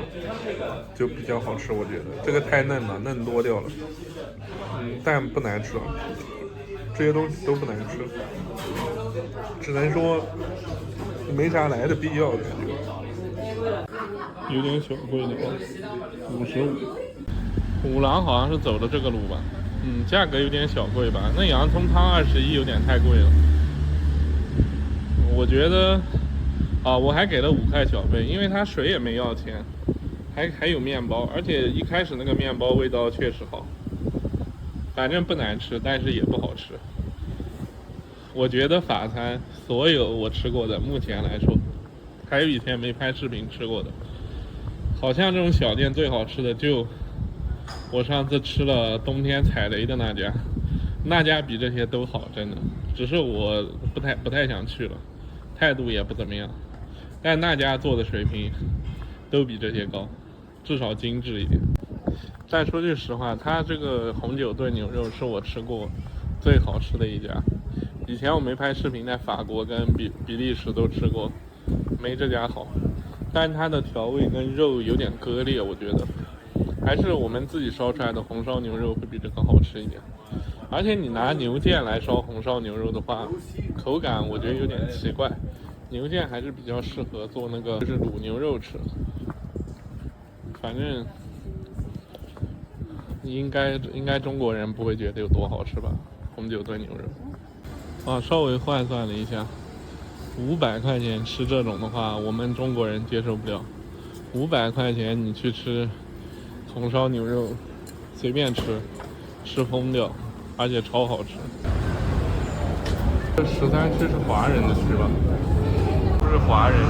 就比较好吃。我觉得这个太嫩了，嫩多掉了。但不难吃，这些东西都不难吃，只能说没啥来的必要感觉。有点小贵的，55。五郎好像是走的这个路吧，价格有点小贵吧。那洋葱汤21有点太贵了，我觉得我还给了5块小费，因为它水也没要钱，还有面包，而且一开始那个面包味道确实好，反正不难吃，但是也不好吃。我觉得法餐所有我吃过的，目前来说，还有以前没拍视频吃过的，好像这种小店最好吃的就我上次吃了冬天踩雷的那家比这些都好，真的，只是我不太想去了，态度也不怎么样，但那家做的水平都比这些高，至少精致一点。但说句实话，它这个红酒炖牛肉是我吃过最好吃的一家。以前我没拍视频，在法国跟比利时都吃过，没这家好。但它的调味跟肉有点割裂，我觉得还是我们自己烧出来的红烧牛肉会比这个好吃一点。而且你拿牛腱来烧红烧牛肉的话，口感我觉得有点奇怪。牛腱还是比较适合做那个就是卤牛肉吃。反正应该中国人不会觉得有多好吃吧？红酒炖牛肉。稍微换算了一下， 500块钱吃这种的话，我们中国人接受不了。500块钱你去吃红烧牛肉，随便吃疯掉，而且超好吃。这13区是华人的区吧？不是华人区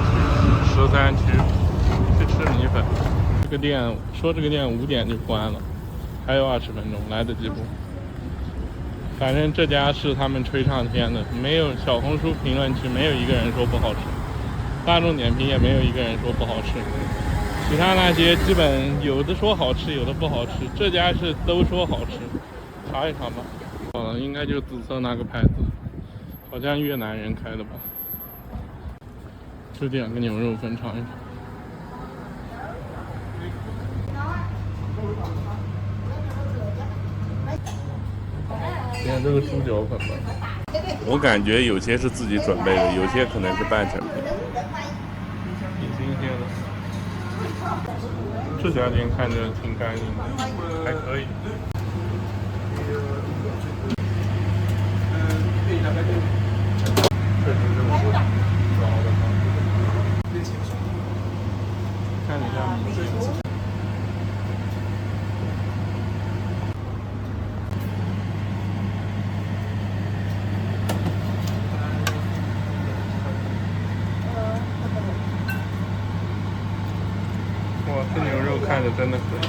，13区去吃米粉。这个店5点就关了，还有20分钟，来得及不？反正这家是他们吹唱天的，没有小红书评论区没有一个人说不好吃，大众点评也没有一个人说不好吃。其他那些基本有的说好吃，有的不好吃，这家是都说好吃，尝一尝吧。应该就紫色那个牌子，好像越南人开的吧。就点个牛肉粉尝一尝。点这个猪脚粉吧。我感觉有些是自己准备的，有些可能是半成品。挺新鲜的。这家店看着挺干净的，还可以。确实是我找的汤。看一下米线。哇，这牛肉看着真的可以。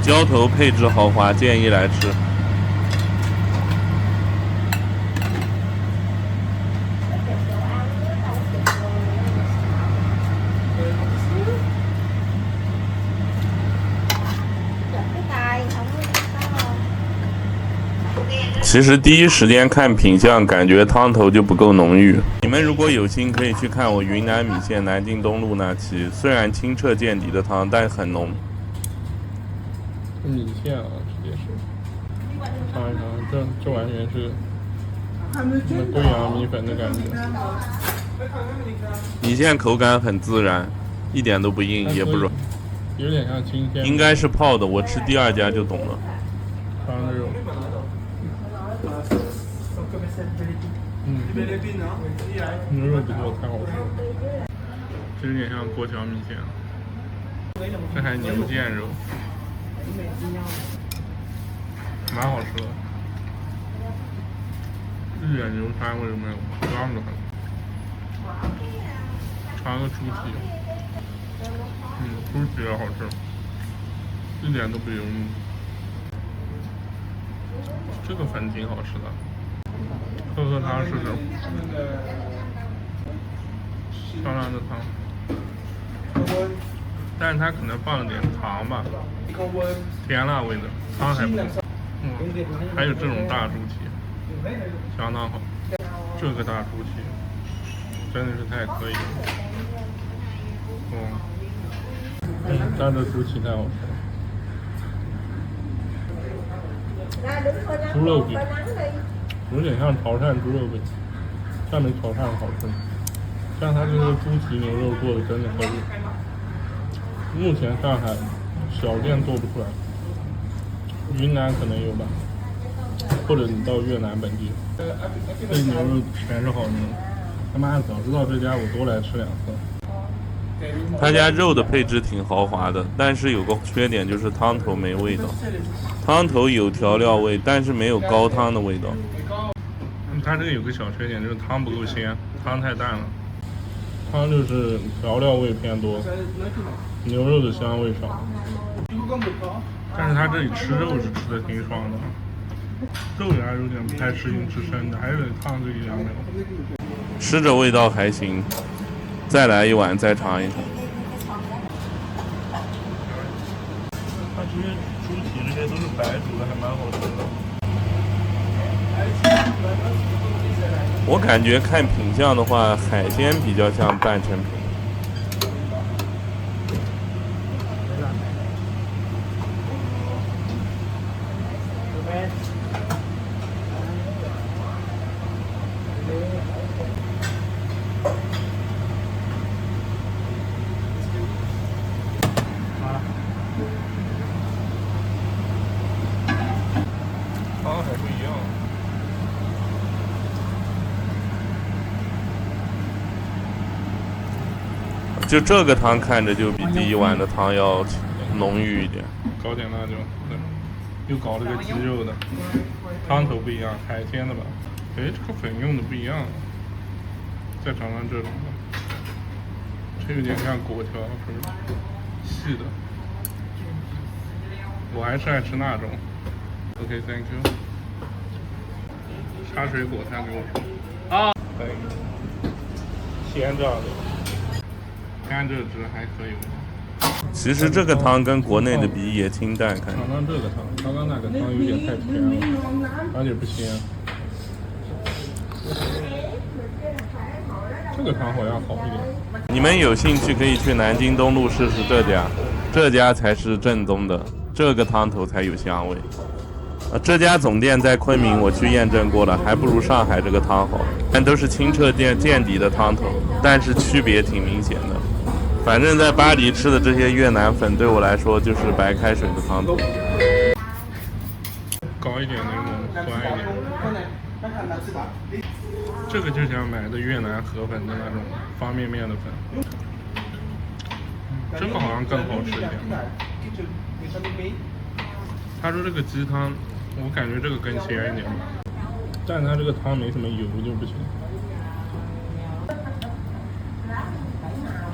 浇头配置豪华，建议来吃。其实第一时间看品相，感觉汤头就不够浓郁。你们如果有心，可以去看我云南米线南京东路那期，虽然清澈见底的汤，但很浓。米线啊，直接是尝一尝，这完全是我们贵阳米粉的感觉。米线口感很自然，一点都不硬，也不软，有点像青鲜。应该是泡的，我吃第2家就懂了。尝这种，牛肉不错，太好吃了。这有点像过桥米线，这还牛腱肉。蛮好吃的，一点牛膻味都没有，刚着很。尝个猪蹄，猪蹄也好吃，一点都不油腻。这个粉挺好吃的，喝汤试试。漂亮的汤。但是它可能放了点糖吧，甜辣味的，汤还不错。还有这种大猪蹄，相当好。这个大猪蹄真的是太可以了。它的猪蹄太好吃了。猪肉饼有点像潮汕猪肉饼，但没潮汕好吃。但它这个猪蹄牛肉做的真的可以。目前上海小店做不出来，云南可能有吧，或者你到越南本地，这牛肉全是好牛。他妈早知道这家我多来吃2次。他家肉的配置挺豪华的，但是有个缺点就是汤头没味道。汤头有调料味，但是没有高汤的味道。它这个有个小缺点就是汤不够鲜，汤太淡了。汤就是调料味偏多，牛肉的香味少。但是它这里吃肉是吃的挺爽的，肉芽有点不太适应吃生的，还有点汤这一两没有。吃着味道还行，再来一碗再尝一尝。它这些猪蹄这些都是白煮的，还蛮好吃的。我感觉看品相的话，海鲜比较像半成品。就这个汤看着就比第一碗的汤要浓郁一点。搞点辣椒，对，又搞了个鸡肉的，汤头不一样，海鲜的吧？哎，这个粉用的不一样，再尝尝这种吧，这有点像粿条，是不是？细的，我还是爱吃那种。OK，thank you。插水果他给我说啊，可以，鲜榨的，甘蔗汁还可以。其实这个汤跟国内的比也清淡，看尝尝这个汤，刚刚那个汤有点太甜了，而且不鲜。这个汤好像好一点。你们有兴趣可以去南京东路试试这家，这家才是正宗的，这个汤头才有香味。这家总店在昆明，我去验证过了，还不如上海这个汤好。但都是清澈见底的汤头，但是区别挺明显的。反正在巴黎吃的这些越南粉对我来说就是白开水的汤头。高一点柠檬，酸一点。这个就像买的越南河粉的那种方便面的粉，这个好像更好吃一点。他说这个鸡汤，我感觉这个更鲜一点，但它这个汤没什么油就不行。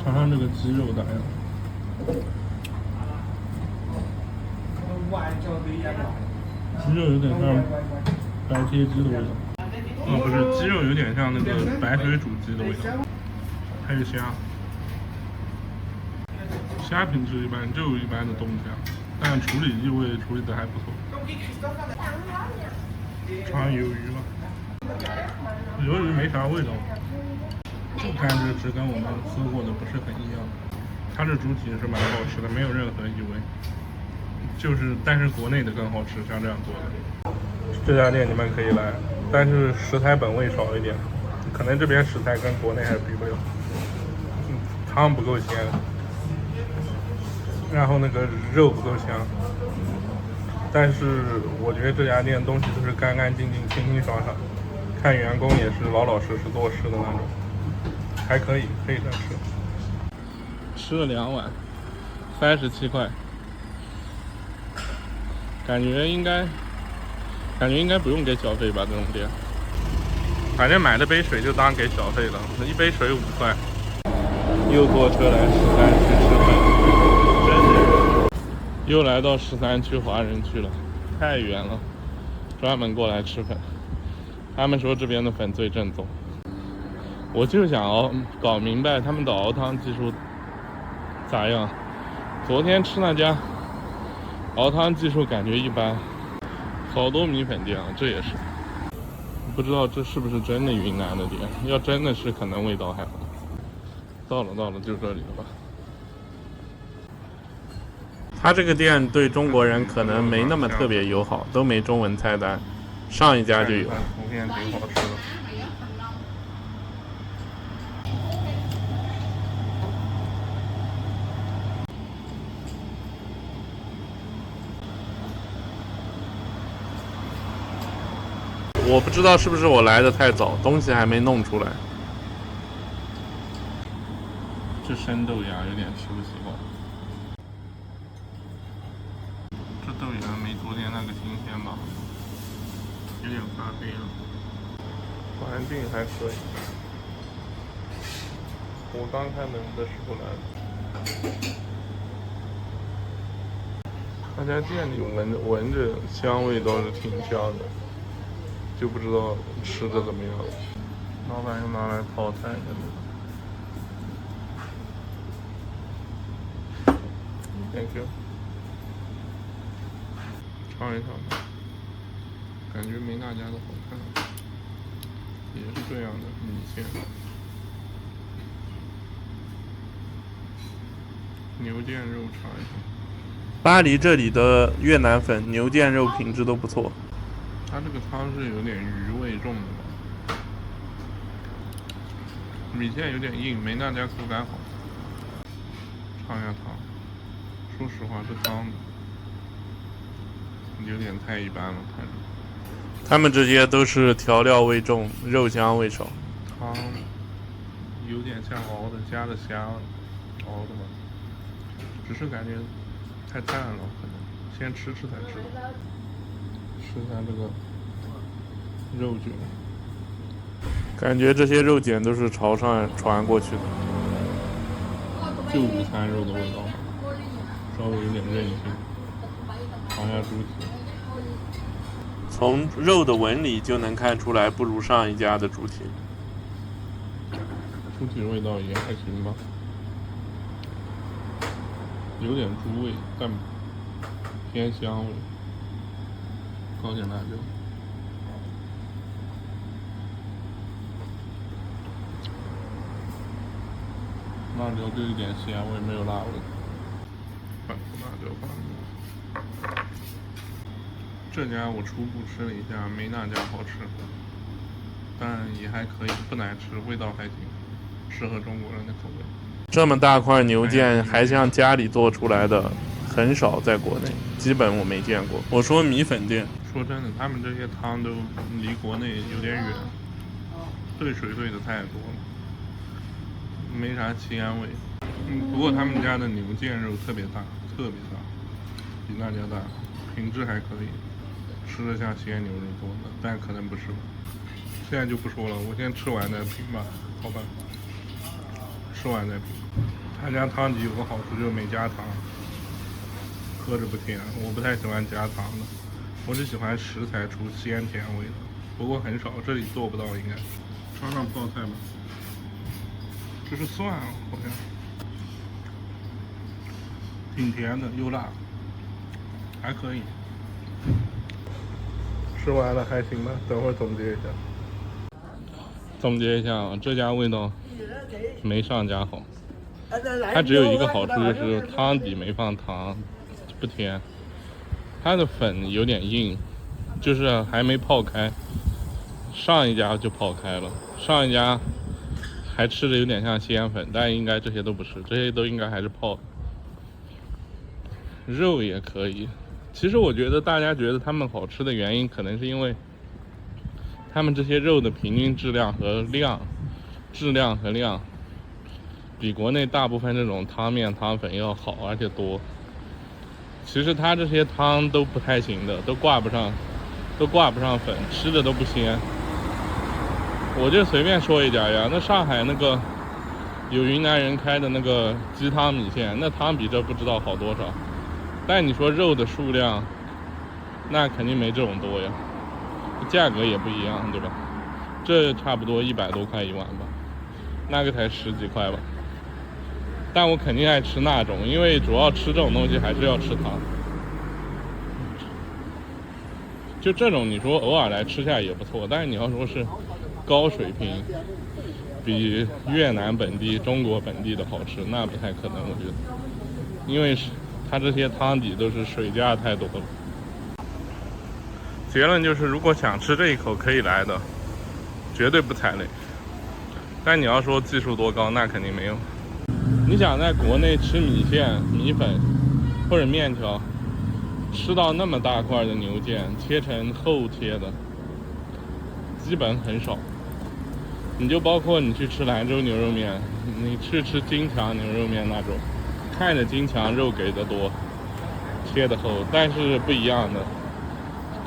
尝尝这个鸡肉咋样？鸡肉有点像白切鸡的味道，不是，鸡肉有点像那个白水煮鸡的味道。还有虾，虾品质一般，肉一般的东西啊，但处理异味处理的还不错。尝鱿鱼吧，鱿鱼没啥味道。甘蔗汁跟我们喝过的不是很一样，它这主体是蛮好吃的，没有任何异味，但是国内的更好吃，像这样做的。这家店你们可以来，但是食材本味少一点，可能这边食材跟国内还比不了，汤不够鲜，然后那个肉不够香，但是我觉得这家店东西都是干干净净、清清爽爽，看员工也是老老实实做事的那种。还可以，可以再吃。吃了2碗，37块，感觉应该不用给小费吧？这种店，反正买了杯水就当给小费了，一杯水5块。又坐车来13区吃饭，真的又来到13区华人区了，太远了，专门过来吃粉。他们说这边的粉最正宗。我就想搞明白他们的熬汤技术咋样。昨天吃那家熬汤技术感觉一般，好多米粉店啊，这也是不知道这是不是真的云南的店，要真的是可能味道还好。到了，就这里了吧。他这个店对中国人可能没那么特别友好，都没中文菜单，上一家就有。图片挺好吃的。我不知道是不是我来的太早，东西还没弄出来。这生豆芽有点吃不习惯，这豆芽没昨天那个新鲜吧，有点发黑了。环境还可以，我刚开门的时候来的。那家店里闻着香味倒是挺香的。就不知道吃的怎么样，老板又拿来泡菜的。Thank you， 尝一尝吧，感觉没那家的好看，也是这样的米线，牛腱肉尝一尝。巴黎这里的越南粉、牛腱肉品质都不错。它这个汤是有点鱼味重的吧，米线有点硬，没那家口感好。尝一下汤，说实话这汤有点太一般了，看着。他们这些都是调料味重，肉香味少。汤有点像熬的，加了虾了。的嘛，只是感觉太淡了，可能先吃吃才知道。吃下这个肉卷，感觉这些肉卷都是潮汕传过去的，就午餐肉的味道，稍微有点韧性，尝一下猪蹄。从肉的纹理就能看出来不如上一家的猪蹄。猪蹄味道也还行吧，有点猪味，但偏香味。搞点辣椒，辣椒就一点咸味，没有辣味。拌辣椒拌。这家我初步吃了一下，没那家好吃，但也还可以，不难吃，味道还行，适合中国人的口味。这么大块牛腱还像家里做出来的，很少在国内，基本我没见过。我说米粉店，说真的，他们这些汤都离国内有点远，兑水兑的太多了，没啥西安味。不过他们家的牛腱肉特别大，特别大，比那家大，品质还可以，吃得像西安牛肉做的，但可能不是。现在就不说了，我先吃完再评吧，好吧？吃完再评。他家汤底有个好处就是没加糖，喝着不甜，我不太喜欢加糖的。我只喜欢食材出鲜甜味的，不过很少，这里做不到应该。尝尝泡菜吧，这是蒜啊，好像挺甜的，又辣，还可以。吃完了还行吧，等会儿总结一下。总结一下啊，这家味道没上家好。它只有一个好处就是汤底没放糖，不甜。它的粉有点硬，就是还没泡开，上一家就泡开了，上一家还吃的有点像西安粉，但应该这些都不是，这些都应该还是泡的。肉也可以，其实我觉得大家觉得他们好吃的原因，可能是因为他们这些肉的平均质量和量比国内大部分这种汤面汤粉要好，而且多。其实它这些汤都不太行的，都挂不上粉，吃的都不鲜。我就随便说一家呀，那上海那个有云南人开的那个鸡汤米线，那汤比这不知道好多少。但你说肉的数量，那肯定没这种多呀，价格也不一样，对吧？这差不多100多块一碗吧，那个才10几块吧。但我肯定爱吃那种，因为主要吃这种东西还是要吃汤。就这种你说偶尔来吃下也不错，但是你要说是高水平，比越南本地、中国本地的好吃，那不太可能，我觉得，因为它这些汤底都是水加太多了。结论就是，如果想吃这一口可以来的，绝对不踩雷。但你要说技术多高，那肯定没有。你想在国内吃米线、米粉或者面条，吃到那么大块的牛腱，切成厚切的，基本很少。你就包括你去吃兰州牛肉面，你去吃金强牛肉面那种，看着金强肉给的多，切的厚，但是不一样的。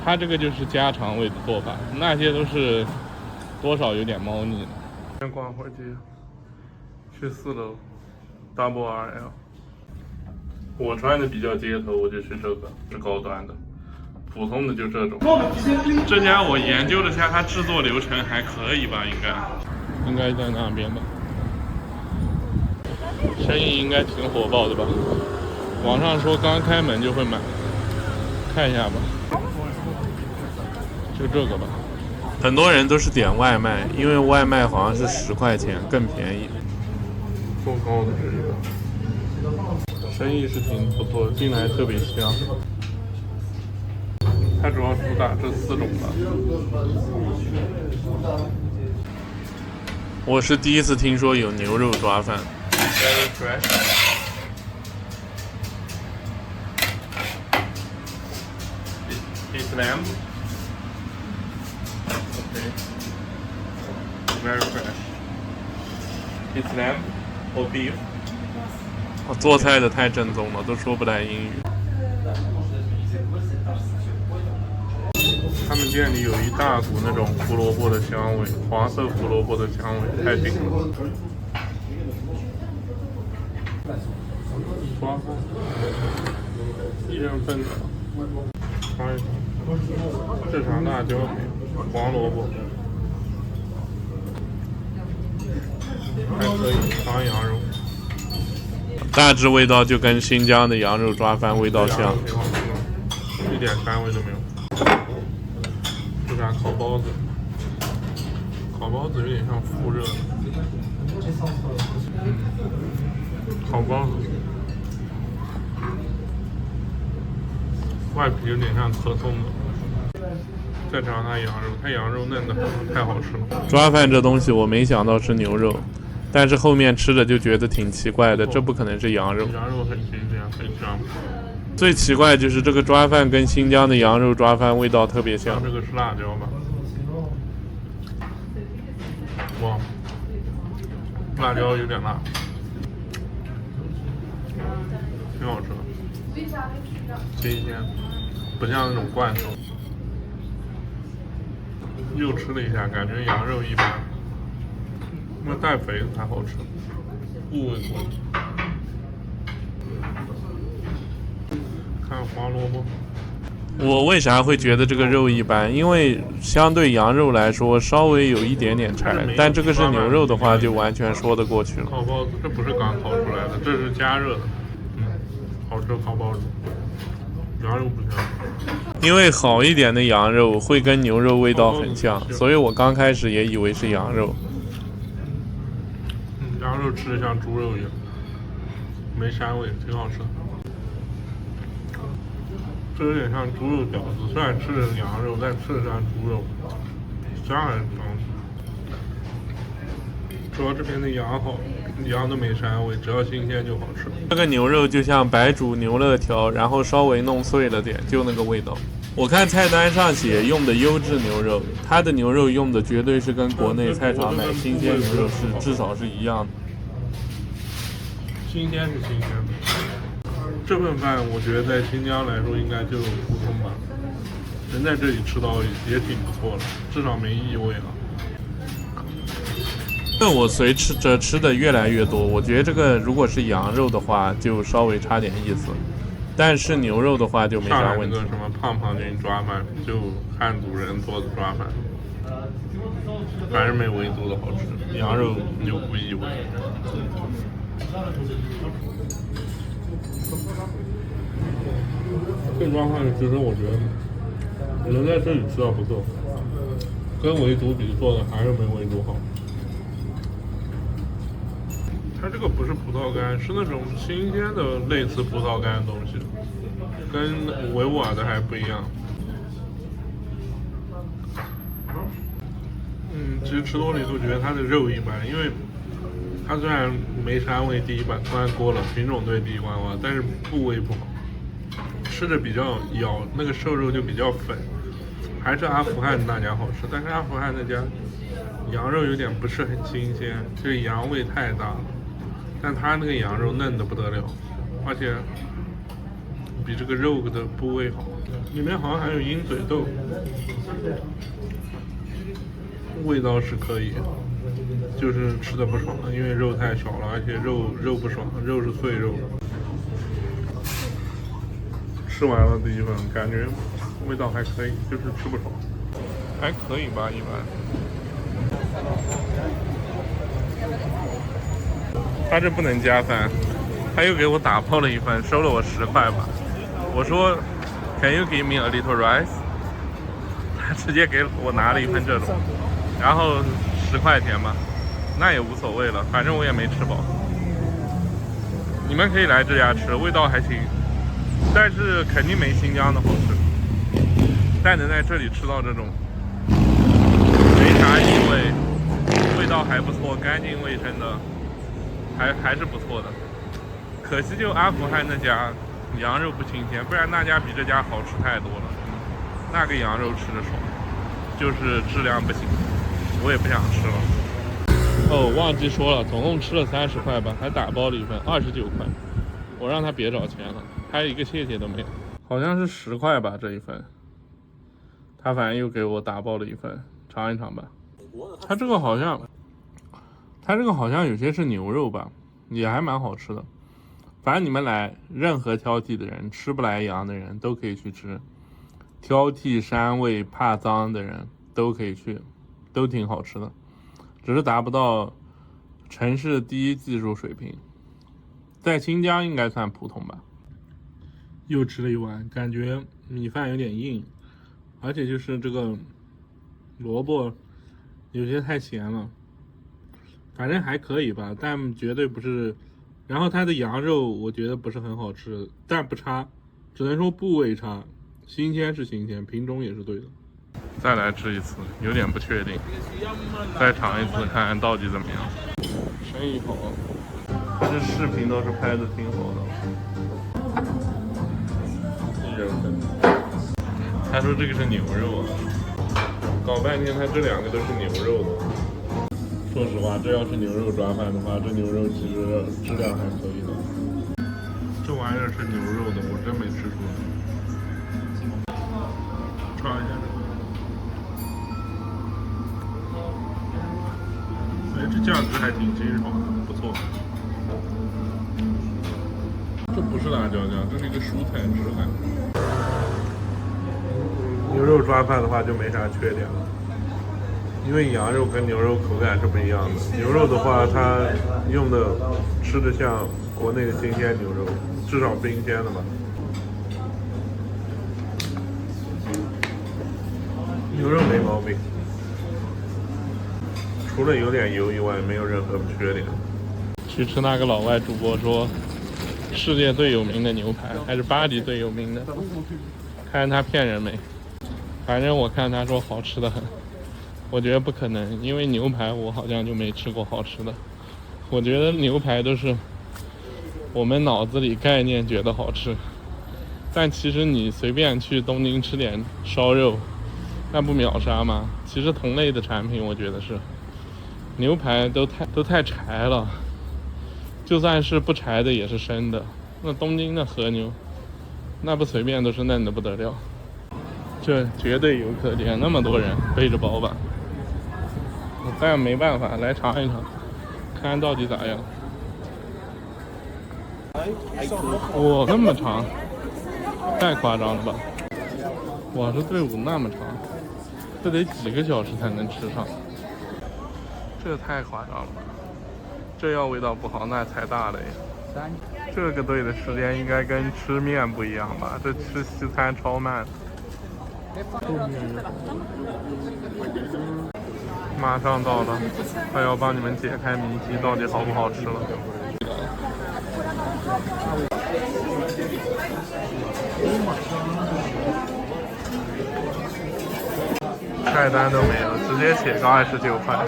它这个就是家常味的做法，那些都是多少有点猫腻的。先逛会儿街，去4楼 Double RL。我穿的比较街头，我就去这个，是高端的。普通的就这种。这家我研究了下，它制作流程还可以吧？应该在那边吧。生意应该挺火爆的吧？网上说刚开门就会满，看一下吧。就这个吧。很多人都是点外卖，因为外卖好像是10块钱，更便宜。够高的这一个。生意是挺不错的，进来特别香。它主要主打这4种吧。我是第一次听说有牛肉抓饭。Very fresh. It's lamb. Okay. Very fresh. It's lamb or beef? 做菜的太正宗了，都说不来英语。他们店里有一大股那种胡萝卜的香味，黄色胡萝卜的香味，太顶了。抓饭，一人份的，尝一尝。这啥辣椒没有？黄萝卜，还可以。尝羊肉，大致味道就跟新疆的羊肉抓饭味道像，挺好吃的，一点膻味都没有。这啥烤包子？烤包子有点像复热的。烤包子，外皮有点像可颂的。再尝它羊肉，它羊肉嫩的太好吃了。抓饭这东西我没想到是牛肉，但是后面吃着就觉得挺奇怪的，这不可能是羊肉。羊肉很新鲜，很香。最奇怪就是这个抓饭跟新疆的羊肉抓饭味道特别像。这个是辣椒吧？哇，辣椒有点辣，挺好吃的，新鲜，不像那种罐头。又吃了一下，感觉羊肉一般，那带肥的才好吃，部位多。看黄萝卜，我为啥会觉得这个肉一般？因为相对羊肉来说，稍微有一点点柴，但这个是牛肉的话，就完全说得过去了。烤包子，这不是刚烤出来的，这是加热的。好吃烤包子，羊肉不香。因为好一点的羊肉会跟牛肉味道很像，所以我刚开始也以为是羊肉。羊肉吃的像猪肉一样，没膻味，挺好吃的。这有点像猪肉饺子，虽然吃的是羊肉，但吃的像猪肉，香还是挺好吃。主要这边的羊好，羊都没膻味，只要新鲜就好吃。这个牛肉就像白煮牛肋条，然后稍微弄碎了点，就那个味道。我看菜单上写用的优质牛肉，它的牛肉用的绝对是跟国内菜场买新鲜牛肉是至少是一样的。新鲜是新鲜的。这份饭我觉得在新疆来说应该就普通吧，能在这里吃到也挺不错的，至少没异味了。这我随着吃的越来越多，我觉得这个如果是羊肉的话就稍微差点意思，但是牛肉的话就没啥问题。什么胖胖军抓饭，就汉族人做的抓饭，还是没维族的好吃，羊肉有股异味。这抓饭其实我觉得能在这里吃到不错，跟维族比做的还是没维族好。它这个不是葡萄干，是那种新鲜的类似葡萄干的东西，跟维吾尔的还不一样。其实吃多了都觉得它的肉一般，因为它虽然没膻味第一关过了，品种对第一关了，但是部位不好，吃着比较咬那个瘦肉就比较粉，还是阿富汗那家好吃，但是阿富汗那家羊肉有点不是很新鲜，这个羊味太大了，但它那个羊肉嫩的不得了，而且比这个肉的部位好，里面好像还有鹰嘴豆，味道是可以，就是吃的不爽，因为肉太小了，而且肉不爽，肉是碎肉。吃完了第一份，感觉味道还可以，就是吃不爽，还可以吧，一般。他这不能加饭，他又给我打包了一份，收了我10块吧。我说 Can you give me a little rice？ 他直接给我拿了一份这种，然后10块钱吧，那也无所谓了，反正我也没吃饱。你们可以来这家吃，味道还行，但是肯定没新疆的好吃。但能在这里吃到这种没啥异味，味道还不错，干净卫生的，还是不错的。可惜就阿富汗那家羊肉不新鲜，不然那家比这家好吃太多了。那个羊肉吃着爽，就是质量不行，我也不想吃了。哦，忘记说了，总共吃了30块吧，还打包了一份29块。我让他别找钱了，他一个谢谢都没有。好像是10块吧这一份，他反正又给我打包了一份，尝一尝吧。他这个好像有些是牛肉吧，也还蛮好吃的。反正你们来，任何挑剔的人，吃不来羊的人都可以去吃，挑剔膻味怕脏的人都可以去，都挺好吃的，只是达不到城市第一技术水平，在新疆应该算普通吧。又吃了一碗，感觉米饭有点硬，而且就是这个萝卜有些太咸了，反正还可以吧，但绝对不是。然后它的羊肉我觉得不是很好吃，但不差，只能说部位差，新鲜是新鲜，品种也是对的。再来吃一次，有点不确定，再尝一次看看到底怎么样。生意好，这视频倒是拍的挺好的。他说这个是牛肉啊，搞半天他这2个都是牛肉的。说实话，这要是牛肉抓饭的话，这牛肉其实质量还可以的。这玩意儿是牛肉的，我真没吃出来。尝一下。哎，这酱汁还挺清爽的，不错。这不是辣椒酱，这是一个蔬菜汁感。牛肉抓饭的话就没啥缺点了。因为羊肉跟牛肉口感是不一样的，牛肉的话，它用的吃的像国内的新鲜牛肉，至少冰鲜的嘛。牛肉没毛病，除了有点油以外，没有任何缺点。去吃那个老外主播说，世界最有名的牛排还是巴黎最有名的，看他骗人没？反正我看他说好吃的很。我觉得不可能，因为牛排我好像就没吃过好吃的。我觉得牛排都是我们脑子里概念觉得好吃，但其实你随便去东京吃点烧肉，那不秒杀吗？其实同类的产品，我觉得是牛排都太柴了，就算是不柴的也是生的。那东京的和牛，那不随便都是嫩的不得了。这绝对有可点，那么多人背着包吧。但没办法，来尝一尝，看看到底咋样。哇，那么长，太夸张了吧！哇，这队伍那么长，这得几个小时才能吃上，这太夸张了吧！这要味道不好，那才大了呀。这个队的时间应该跟吃面不一样吧？这吃西餐超慢。马上到了，快要帮你们解开谜题，到底好不好吃了。菜单都没有，直接写个29块。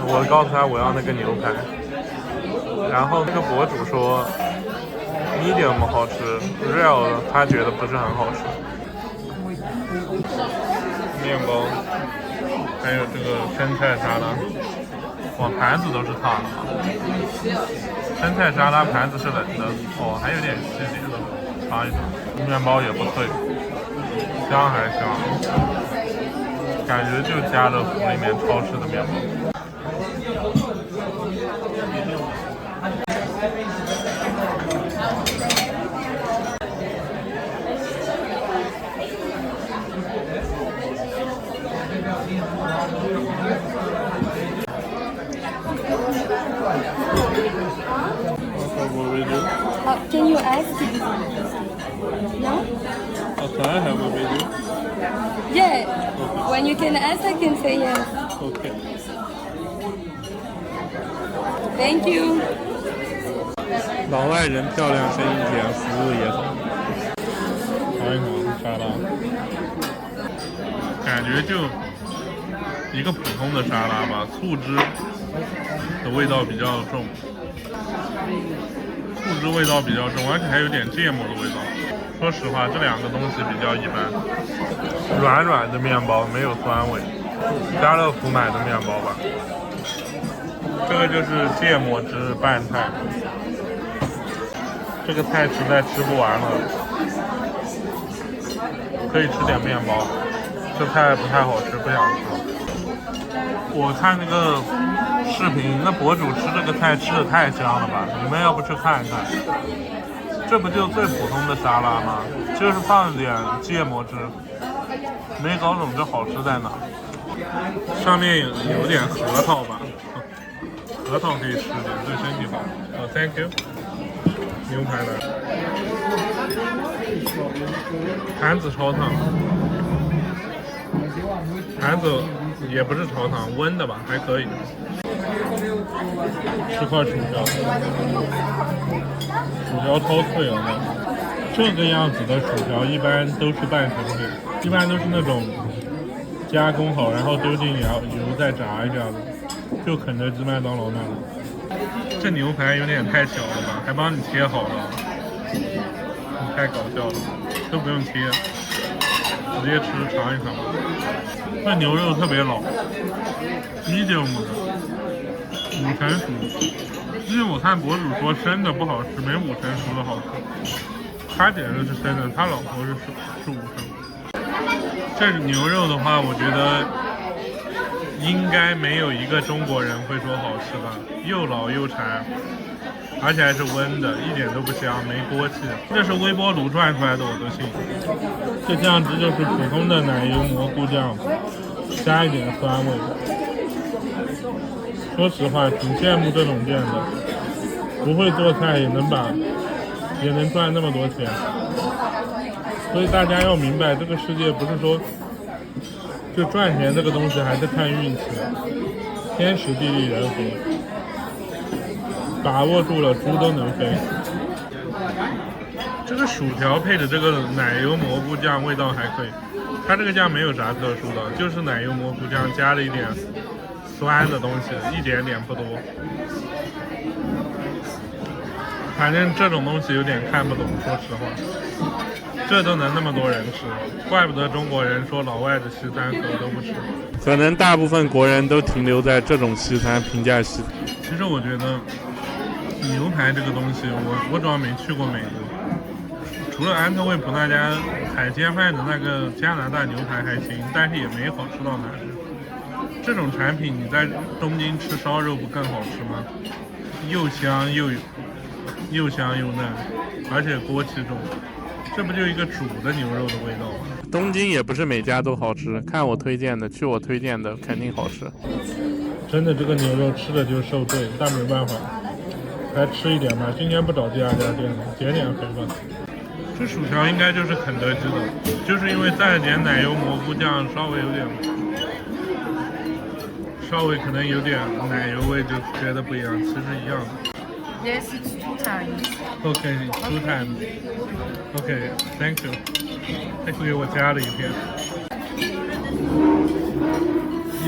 我告诉他我要那个牛排，然后那个博主说 medium 好吃 ，real 他觉得不是很好吃。面包，还有这个生菜沙拉，哇，盘子都是烫的。生菜沙拉盘子是冷的，哦，还有点细节的，尝一尝。面包也不脆，香还香，感觉就家乐福里面超市的面包。Can you ask? No? Can I have a video? Yeah. When you can ask, I can say yes. Okay. Thank you. 老外人漂亮，生意甜，服务也好。尝一尝沙拉，感觉就一个普通的沙拉吧，醋汁的味道比较重。醋汁味道比较重，而且还有点芥末的味道。说实话，这两个东西比较一般。软软的面包没有酸味，家乐福买的面包吧。这个就是芥末汁拌菜，这个菜实在吃不完了，可以吃点面包。这菜不太好吃，不想吃。我看那个视频，那博主吃这个菜吃的太香了吧？你们要不去看一看？这不就最普通的沙拉吗？就是放点芥末汁，没搞懂这好吃在哪。上面有点核桃吧，核桃可以吃点，对身体好。Thank you。牛排来，盘子超烫，盘子也不是超烫，温的吧，还可以。吃块薯条，薯条超脆了。这个样子的薯条一般都是半成品，一般都是那种加工好，然后丢进油再炸一下的，就肯德基、麦当劳那种。这牛排有点太小了吧，还帮你切好了，你太搞笑了，都不用切，直接吃尝一尝吧。这牛肉特别老 ，medium 的，5成熟。因为我看博主说生的不好吃，没5成熟的好吃。他点的是生的，他老婆是5成。这牛肉的话，我觉得应该没有一个中国人会说好吃吧，又老又柴，而且还是温的，一点都不香，没锅气。这是微波炉转出来的，我都信。这酱汁就是普通的奶油蘑菇酱，加一点酸味。说实话，挺羡慕这种店的，不会做菜也能赚那么多钱。所以大家要明白，这个世界不是说就赚钱这个东西还是看运气，天时地利人和，把握住了猪都能飞。这个薯条配着这个奶油蘑菇酱味道还可以，它这个酱没有啥特殊的，就是奶油蘑菇酱加了一点酸的东西，一点点不多。反正这种东西有点看不懂，说实话。这都能那么多人吃，怪不得中国人说老外的西餐可都不吃。可能大部分国人都停留在这种西餐评价西餐。其实我觉得牛排这个东西，我主要没去过美国，除了安特卫普那家海鲜饭的那个加拿大牛排还行，但是也没好吃到哪去。这种产品你在东京吃烧肉不更好吃吗？又香又嫩，而且锅气重。这不就一个煮的牛肉的味道吗？东京也不是每家都好吃，看我推荐的，去我推荐的肯定好吃。真的，这个牛肉吃了就受罪，但没办法，来吃一点吧。今天不找第2家店了，减点肥吧。这薯条应该就是肯德基的，就是因为再了点奶油蘑菇酱，稍微可能有点奶油味，就觉得不一样，其实一样的。Yes, it's 2 times. Okay, 2 times. Okay, thank you. 这给我加了一片，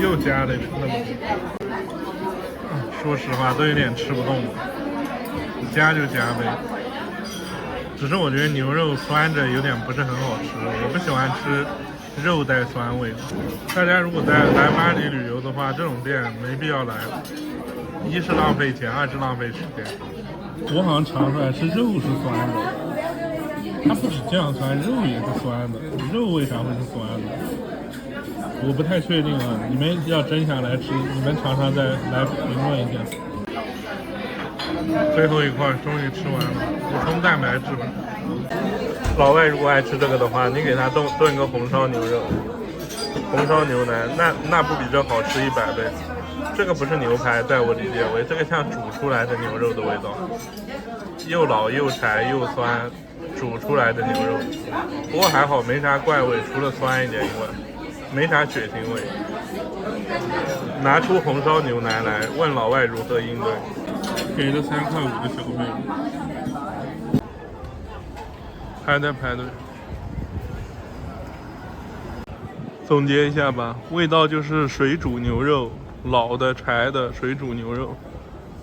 又加了那么多。说实话，都有点吃不动了。加就加呗。只是我觉得牛肉酸着有点不是很好吃，我不喜欢吃肉带酸味的。大家如果来巴黎旅游的话，这种店没必要来。一是浪费钱，二是浪费时间。我好像尝出来是肉是酸的，它不止酱酸，肉也是酸的。肉为啥会是酸的？我不太确定啊。你们要真想来吃，你们尝尝再来评论一下。最后一块终于吃完了，补充蛋白质吧。老外如果爱吃这个的话，你给他炖个红烧牛肉、红烧牛腩，那不比这好吃100倍。这个不是牛排，在我理解为这个像煮出来的牛肉的味道，又老又柴又酸，煮出来的牛肉。不过还好没啥怪味，除了酸一点以外，没啥血腥味。拿出红烧牛腩来，问老外如何应对。给了3.5块的小费，还在排队。总结一下吧，味道就是水煮牛肉，老的柴的水煮牛肉，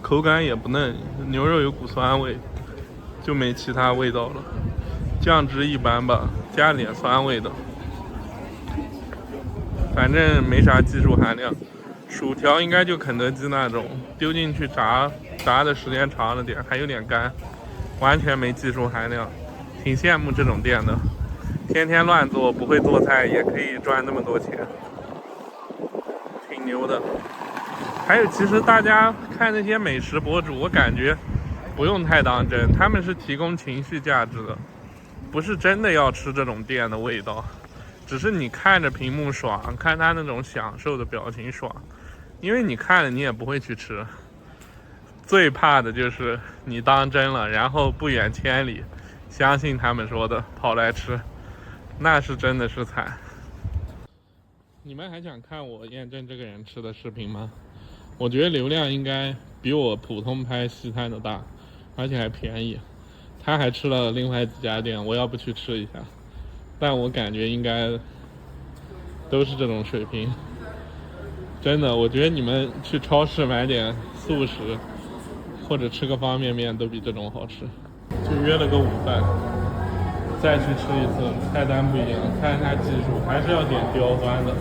口感也不嫩，牛肉有股酸味，就没其他味道了。酱汁一般吧，加点酸味的，反正没啥技术含量。薯条应该就肯德基那种，丢进去炸的时间长了点，还有点干，完全没技术含量，挺羡慕这种店的。天天乱做，不会做菜也可以赚那么多钱，挺牛的。还有，其实大家看那些美食博主，我感觉不用太当真，他们是提供情绪价值的，不是真的要吃这种店的味道，只是你看着屏幕爽，看他那种享受的表情爽，因为你看了你也不会去吃。最怕的就是你当真了，然后不远千里相信他们说的跑来吃，那是真的是惨。你们还想看我验证这个人吃的视频吗？我觉得流量应该比我普通拍西餐的大，而且还便宜。他还吃了另外几家店，我要不去吃一下？但我感觉应该都是这种水平。真的，我觉得你们去超市买点速食或者吃个方便面都比这种好吃。就约了个午饭，再去吃一次，菜单不一样，看他技术还是要点刁钻的。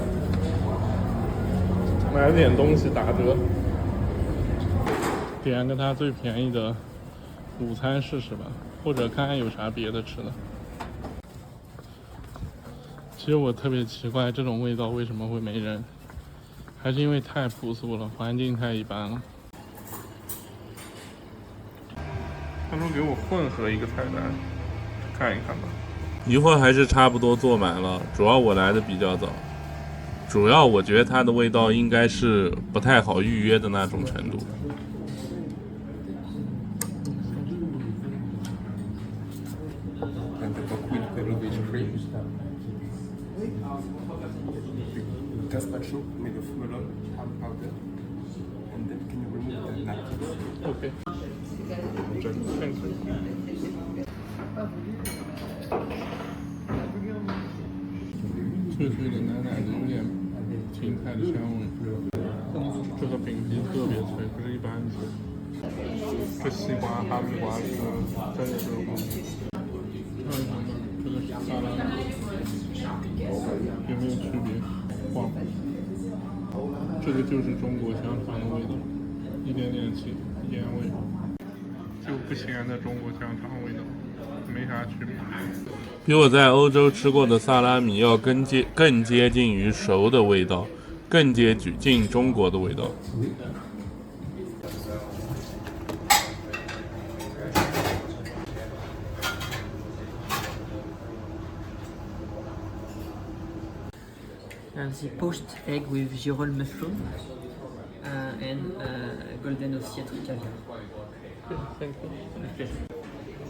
买了点东西打折，点个他最便宜的午餐试试吧，或者看看有啥别的吃的。其实我特别奇怪，这种味道为什么会没人？还是因为太朴素了，环境太一般了。他说给我混合一个菜单，看一看吧。一会儿还是差不多坐满了，主要我来的比较早。主要我觉得它的味道应该是不太好预约的那种程度。And the buckwheat velvet cream. Gazpacho made of melon, ham powder. And then can you remove the napkins? OK。脆脆的奶奶的，有点芹菜的香味。这个饼皮特别脆，不是一般脆。这西瓜、哈密瓜是真的是有好吃。看一看吧，这个是沙拉米，有没有区别？哇，这个就是中国香肠的味道，一点点盐味，就不咸的中国香肠味道，没啥区别。比我在欧洲吃过的萨拉米要更接近于熟的味道，更接近中国的味道。And the poached egg with girole mushroom and golden ossetre caviar.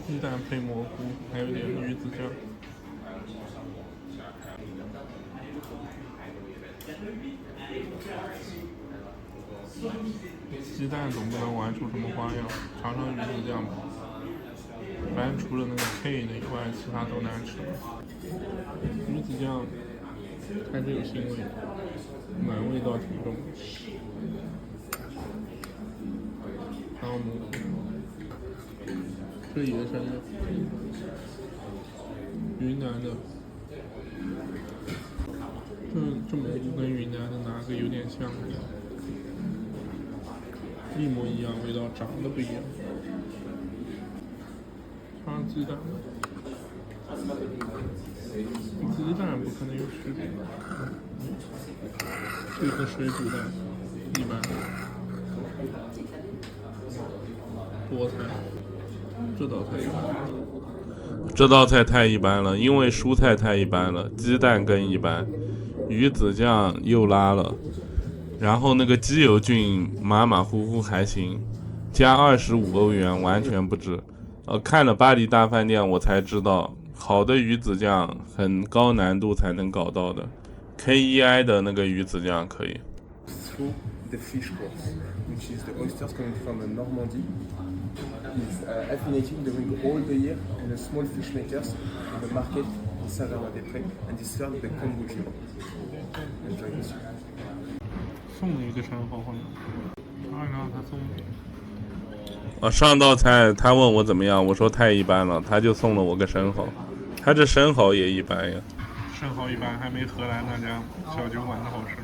鸡蛋配蘑菇，还有点鱼子酱。鸡蛋总不能玩出什么花样，尝尝鱼子酱吧。反正除了那个 K 的以外，其他都难吃。鱼子酱还是有腥味的，奶味道挺重。还有蘑菇。这野生的，云南的，这蘑菇跟云南的哪个有点像？一模一样，味道长得不一样。尝鸡蛋，鸡蛋不可能有区别。这个水煮蛋，一般。菠菜。这道菜太一般了，因为蔬菜太一般了，鸡蛋更一般，鱼子酱又拉了，然后那个鸡油菌马马虎虎还行，加25欧元完全不值。看了巴黎大饭店我才知道，好的鱼子酱很高难度才能搞到的 ，KEI 的那个鱼子酱可以。The fish course, which is the oysters coming from Normandy, is affiliated during all the year in the small fish makers in the market in Saint-Germain-des-Prés, and is served with the kombucha. Enjoy this. 送了一个生蚝好像，看看他送的。上道菜他问我怎么样，我说太一般了，他就送了我个生蚝。他这生蚝也一般呀。生蚝一般，还没荷兰那家小酒馆的好吃。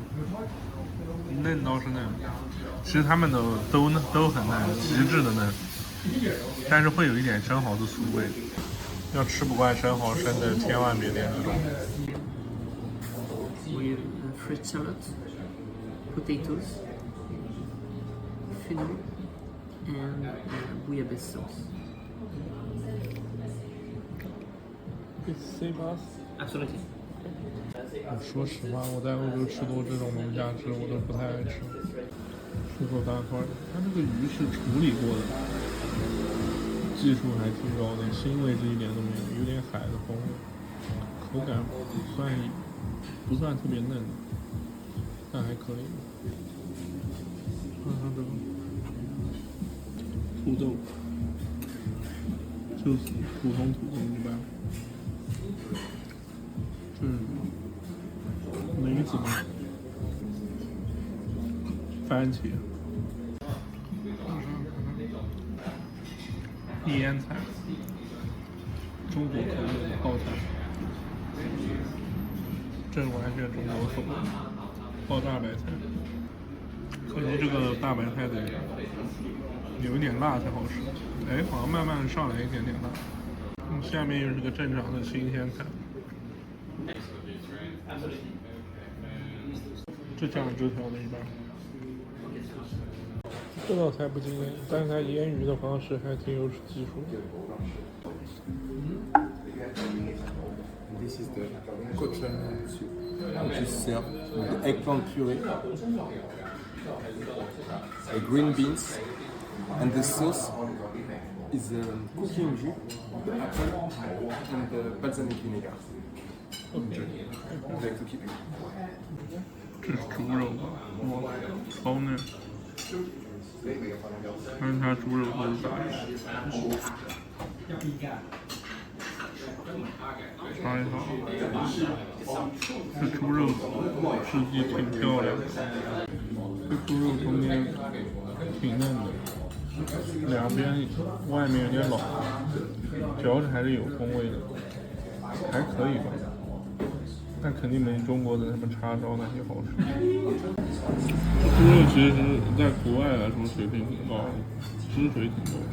嫩倒是嫩，其实他们的都很嫩，极致的嫩。但是会有一点生蚝的酥味。要吃不惯生蚝生的，千万别点这种。With fruit salad, potatoes, fennel, and bouillabaisse sauce. Absolutely. 说实话，我在欧洲吃多这种龙虾吃，我都不太爱吃。吃口大块，它这个鱼是处理过的，技术还挺高的，腥味这一点都没有，有点海的风味，口感不算特别嫩，但还可以。看看这个土豆，就是普通土豆一般。梅子、番茄、腌菜，中国口味的泡菜，这完全中国口味，泡大白菜。可惜这个大白菜的有一点辣才好吃，哎，好像慢慢上来一点点辣。下面又是个正常的新鲜菜。这酱汁调的一般，这道菜不惊艳，但是它腌鱼的方式还挺有技术。This is the cochon soup, which is served with eggplant puree, green beans, and the sauce is cooking jus, the apple, and the balsamic vinegar. Like to keep it. 这是猪肉吧？哇，超嫩！看它猪肉都是咋的？尝一尝，这猪肉质地挺漂亮的，这猪肉中间挺嫩的，两边外面有点老，嚼着还是有风味的，还可以吧。但肯定没中国的什么叉烧那些好吃。猪肉其实在国外来说水平挺高的，汁水挺多的。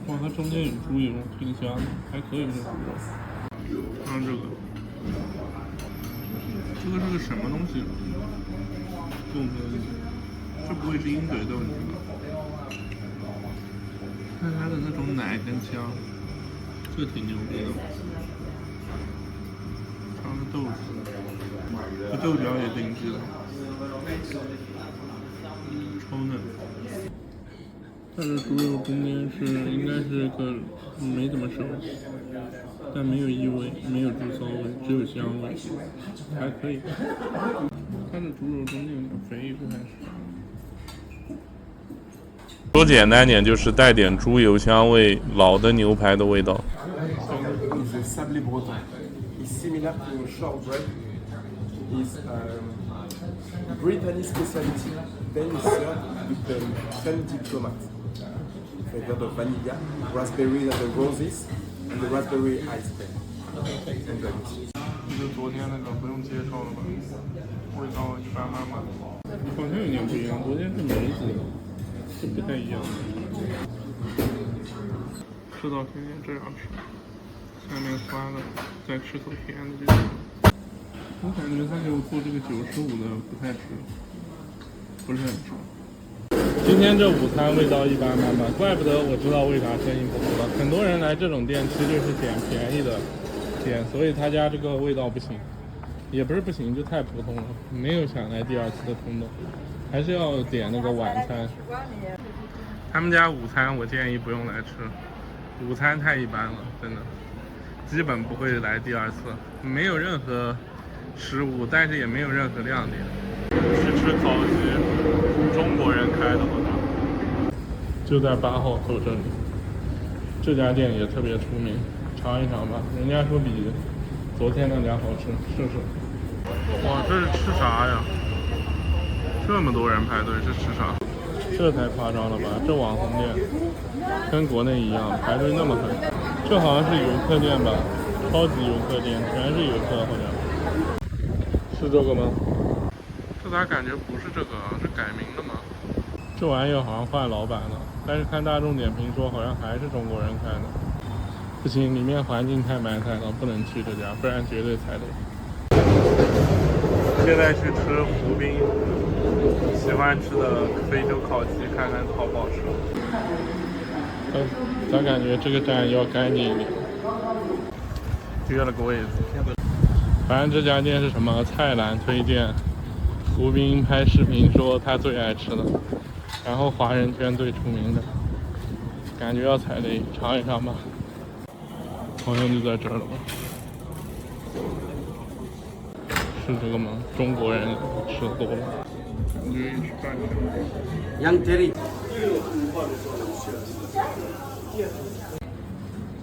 哇，它中间有猪油，挺香的，还可以这猪肉。看这个是个什么东西？动物这不会是鹰嘴豆你知道？看它的那种奶跟香，这挺牛逼的。豆子，这豆角也定制了，超嫩。它的猪肉中间应该是个没怎么熟，但没有异味，没有猪骚味，只有香味，还可以。它的猪肉中间有点肥，不太是。说简单点，就是带点猪油香味，老的牛排的味道。Similar to shortbread, is Brittany specialty. Then it's served with the crème diplomate, flavored of vanilla, raspberry and the roses, and the raspberry ice cream. And then 就昨天那个不用介绍了吧？味道一般般吧。好像有点不一样，昨天是梅子，这不太一样。这道甜点这样吃。下面酸的，再吃口甜的这种。我感觉他给我做这个95的不太值，不是很值。今天这午餐味道一般般吧，怪不得我知道为啥生意不好了。很多人来这种店其实就是点便宜的店，所以他家这个味道不行，也不是不行，就太普通了，没有想来第二次的冲动，还是要点那个晚餐。他们家午餐我建议不用来吃，午餐太一般了，真的。基本不会来第二次，没有任何失误，但是也没有任何亮点。去吃烤鸡，中国人开的好像，就在8号口这里。这家店也特别出名，尝一尝吧。人家说比昨天那家好吃，试试。哇，这是吃啥呀？这么多人排队是吃啥？这太夸张了吧！这网红店跟国内一样，排队那么狠。这好像是游客店吧，超级游客店，全是游客好像。是这个吗？这咋感觉不是这个啊？是改名的吗？这玩意儿好像换老板了，但是看大众点评说好像还是中国人开的。不行，里面环境太埋汰了，不能去这家，不然绝对踩雷。现在去吃湖滨，喜欢吃的非洲烤鸡，看看好不好吃。咋感觉这个站要干净一点？约了个位子。反正这家店是什么？蔡澜推荐，胡斌拍视频说他最爱吃的，然后华人圈最出名的，感觉要踩雷，尝一尝吧。好像就在这儿了吧？是这个吗？中国人吃的多了，感觉也是半成。Young Jerry。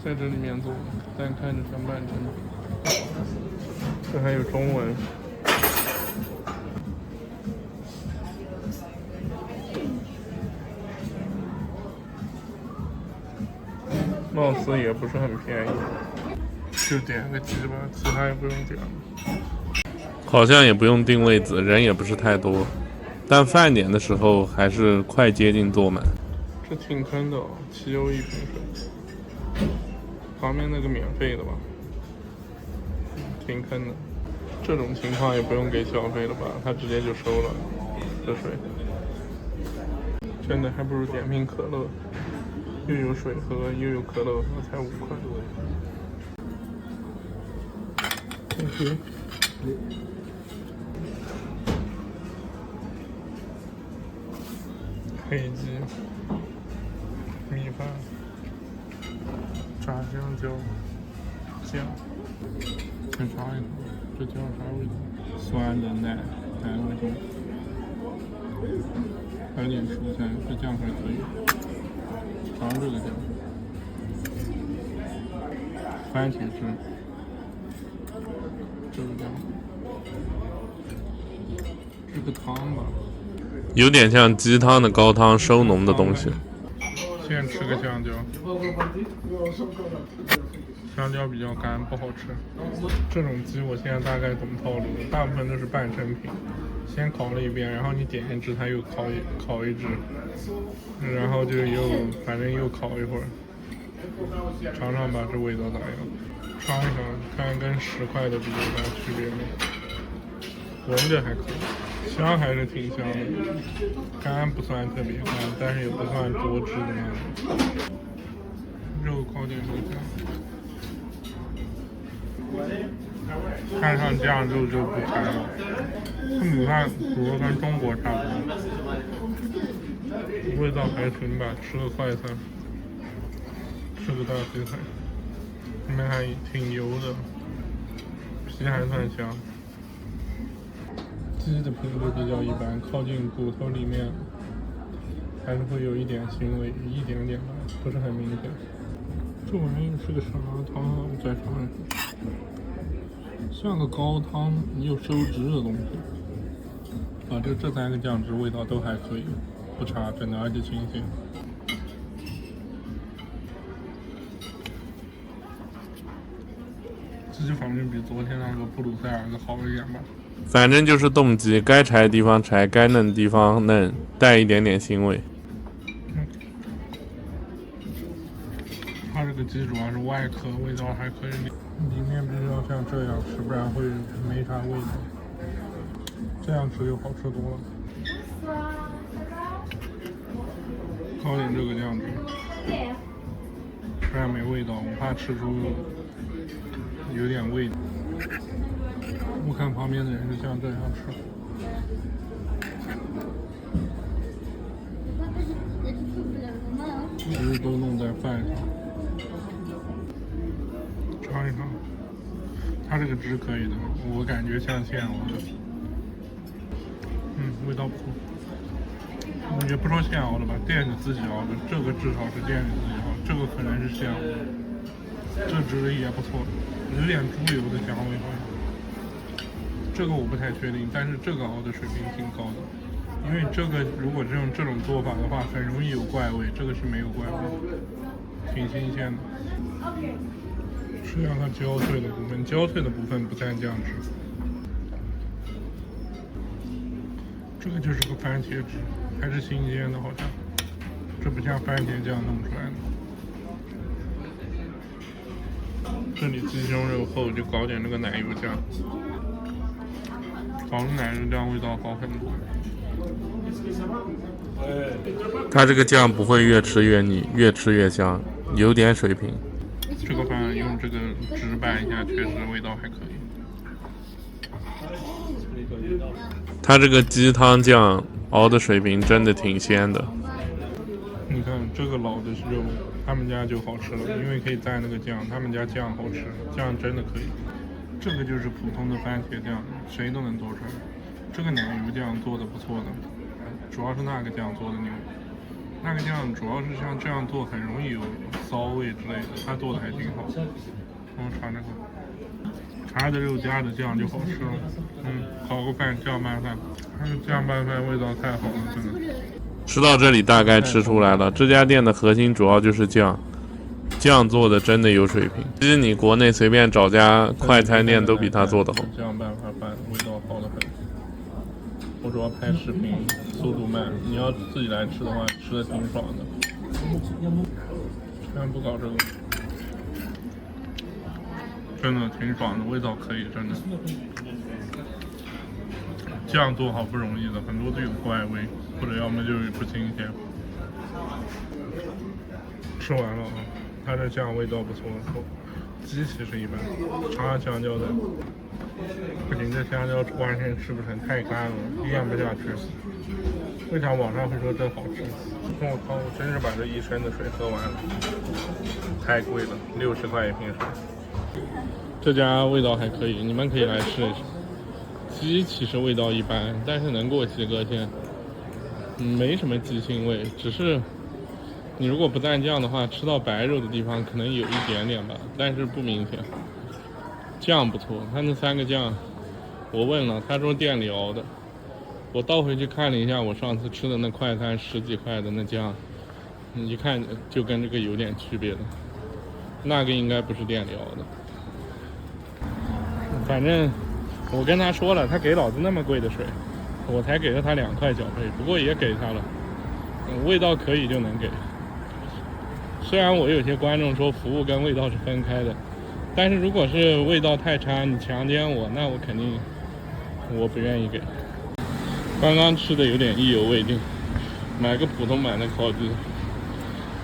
在这里面做，但看着像半成。这还有中文。貌似也不是很便宜，就点个鸡吧，其他也不用点。好像也不用定位子，人也不是太多，但饭点的时候还是快接近坐满。这挺坑的哦，7欧1瓶水。旁边那个免费的吧，挺坑的。这种情况也不用给小费了吧？他直接就收了这水。真的还不如点瓶可乐，又有水喝，又有可乐喝，才5块。OK。黑鸡、米饭、炸香蕉、酱，先尝一口，这酱啥味道？酸的奶味重，还有点蔬菜，这酱还可以。尝这个酱，番茄汁，这个酱，这个汤吧。有点像鸡汤的高汤收浓的东西。先吃个香蕉，香蕉比较干，不好吃。这种鸡我现在大概懂套路，大部分都是半成品，先烤了一遍，然后你点一只，它又烤一只，然后就反正又烤一会儿。尝尝吧，这味道咋样？尝一尝，看跟10块的比有啥区别没？闻着还可以，香还是挺香的，干不算特别干，但是也不算多汁的那种。肉烤点肉酱，看上酱肉就不馋了。这米饭煮的跟中国差不多，味道还行吧，吃个快餐，吃个大鸡腿，里面还挺油的，皮还算香。鸡的品质比较一般，靠近骨头里面还是会有一点腥味，一点点吧，不是很明显。这玩意是个啥汤啊？我再尝一尝，像个高汤，有收汁的东西。啊，这3个酱汁味道都还可以，不差，真的，而且新鲜。鸡反正比昨天那个布鲁塞尔的好一点吧。反正就是冻鸡，该柴的地方柴，该嫩的地方嫩，带一点点腥味。它这个鸡主要是外壳味道还可以，里面必须要像这样吃，不然会没啥味道。这样吃就好吃多了。烤点这个酱汁，不然没味道，我怕吃出有点味道。我看旁边的人是像这样吃，其实都弄在饭上。尝一尝，它这个汁可以的，我感觉像现熬的，味道不错。也不说现熬的吧，店里自己熬的，这个至少是店里自己熬，这个可能是现熬的，这汁也不错，有点猪油的香味好像。这个我不太确定，但是这个熬的水平挺高的，因为这个如果用这种做法的话，很容易有怪味，这个是没有怪味，挺新鲜的。吃下它焦脆的部分，焦脆的部分不蘸酱汁。这个就是个番茄汁，还是新鲜的，好像这不像番茄酱弄出来的。这里鸡胸肉厚，就搞点那个奶油酱，搞成奶油酱味道好很多。它这个酱不会越吃越腻，越吃越香，有点水平。这个饭用这个汁拌一下，确实味道还可以。它这个鸡汤酱熬的水平真的挺鲜的。你看这个老的肉，他们家就好吃了，因为可以蘸那个酱，他们家酱好吃，酱真的可以。这个就是普通的番茄酱，谁都能做出来。这个奶油酱做的不错的，主要是那个酱做的牛。那个酱主要是像这样做很容易有骚味之类的，他做的还挺好。我尝这个，炸的肉加的酱就好吃了。烤个饭酱拌饭，它的酱拌饭味道太好了，真的。吃到这里大概吃出来了，这家店的核心主要就是酱，酱做的真的有水平。其实你国内随便找家快餐店都比他做的好。酱拌饭味道好得很。我主要拍视频，速度慢。你要自己来吃的话，吃的挺爽的。全不搞这个，真的挺爽的，味道可以，真的。酱做好不容易的，很多都有怪味，或者要么就是不新鲜。吃完了啊，它这酱味道不错，鸡其实一般，尝香蕉的。不行，这香蕉完全吃不成，太干了，咽不下去。为啥网上会说真好吃？我靠，我真是把这一升的水喝完了，太贵了，60块一瓶水。这家味道还可以，你们可以来试一试。鸡其实味道一般，但是能过及格线，没什么鸡腥味，只是你如果不蘸酱的话，吃到白肉的地方可能有一点点吧，但是不明显。酱不错，他那3个酱，我问了，他说店里熬的。我倒回去看了一下，我上次吃的那快餐10几块的那酱，一看就跟这个有点区别的。那个应该不是店里熬的。反正我跟他说了，他给老子那么贵的水，我才给了他2块小费，不过也给他了。味道可以就能给。虽然我有些观众说服务跟味道是分开的。但是如果是味道太差，你强奸我，那我肯定我不愿意给。刚刚吃的有点意犹未定，买个普通版的烤鸡，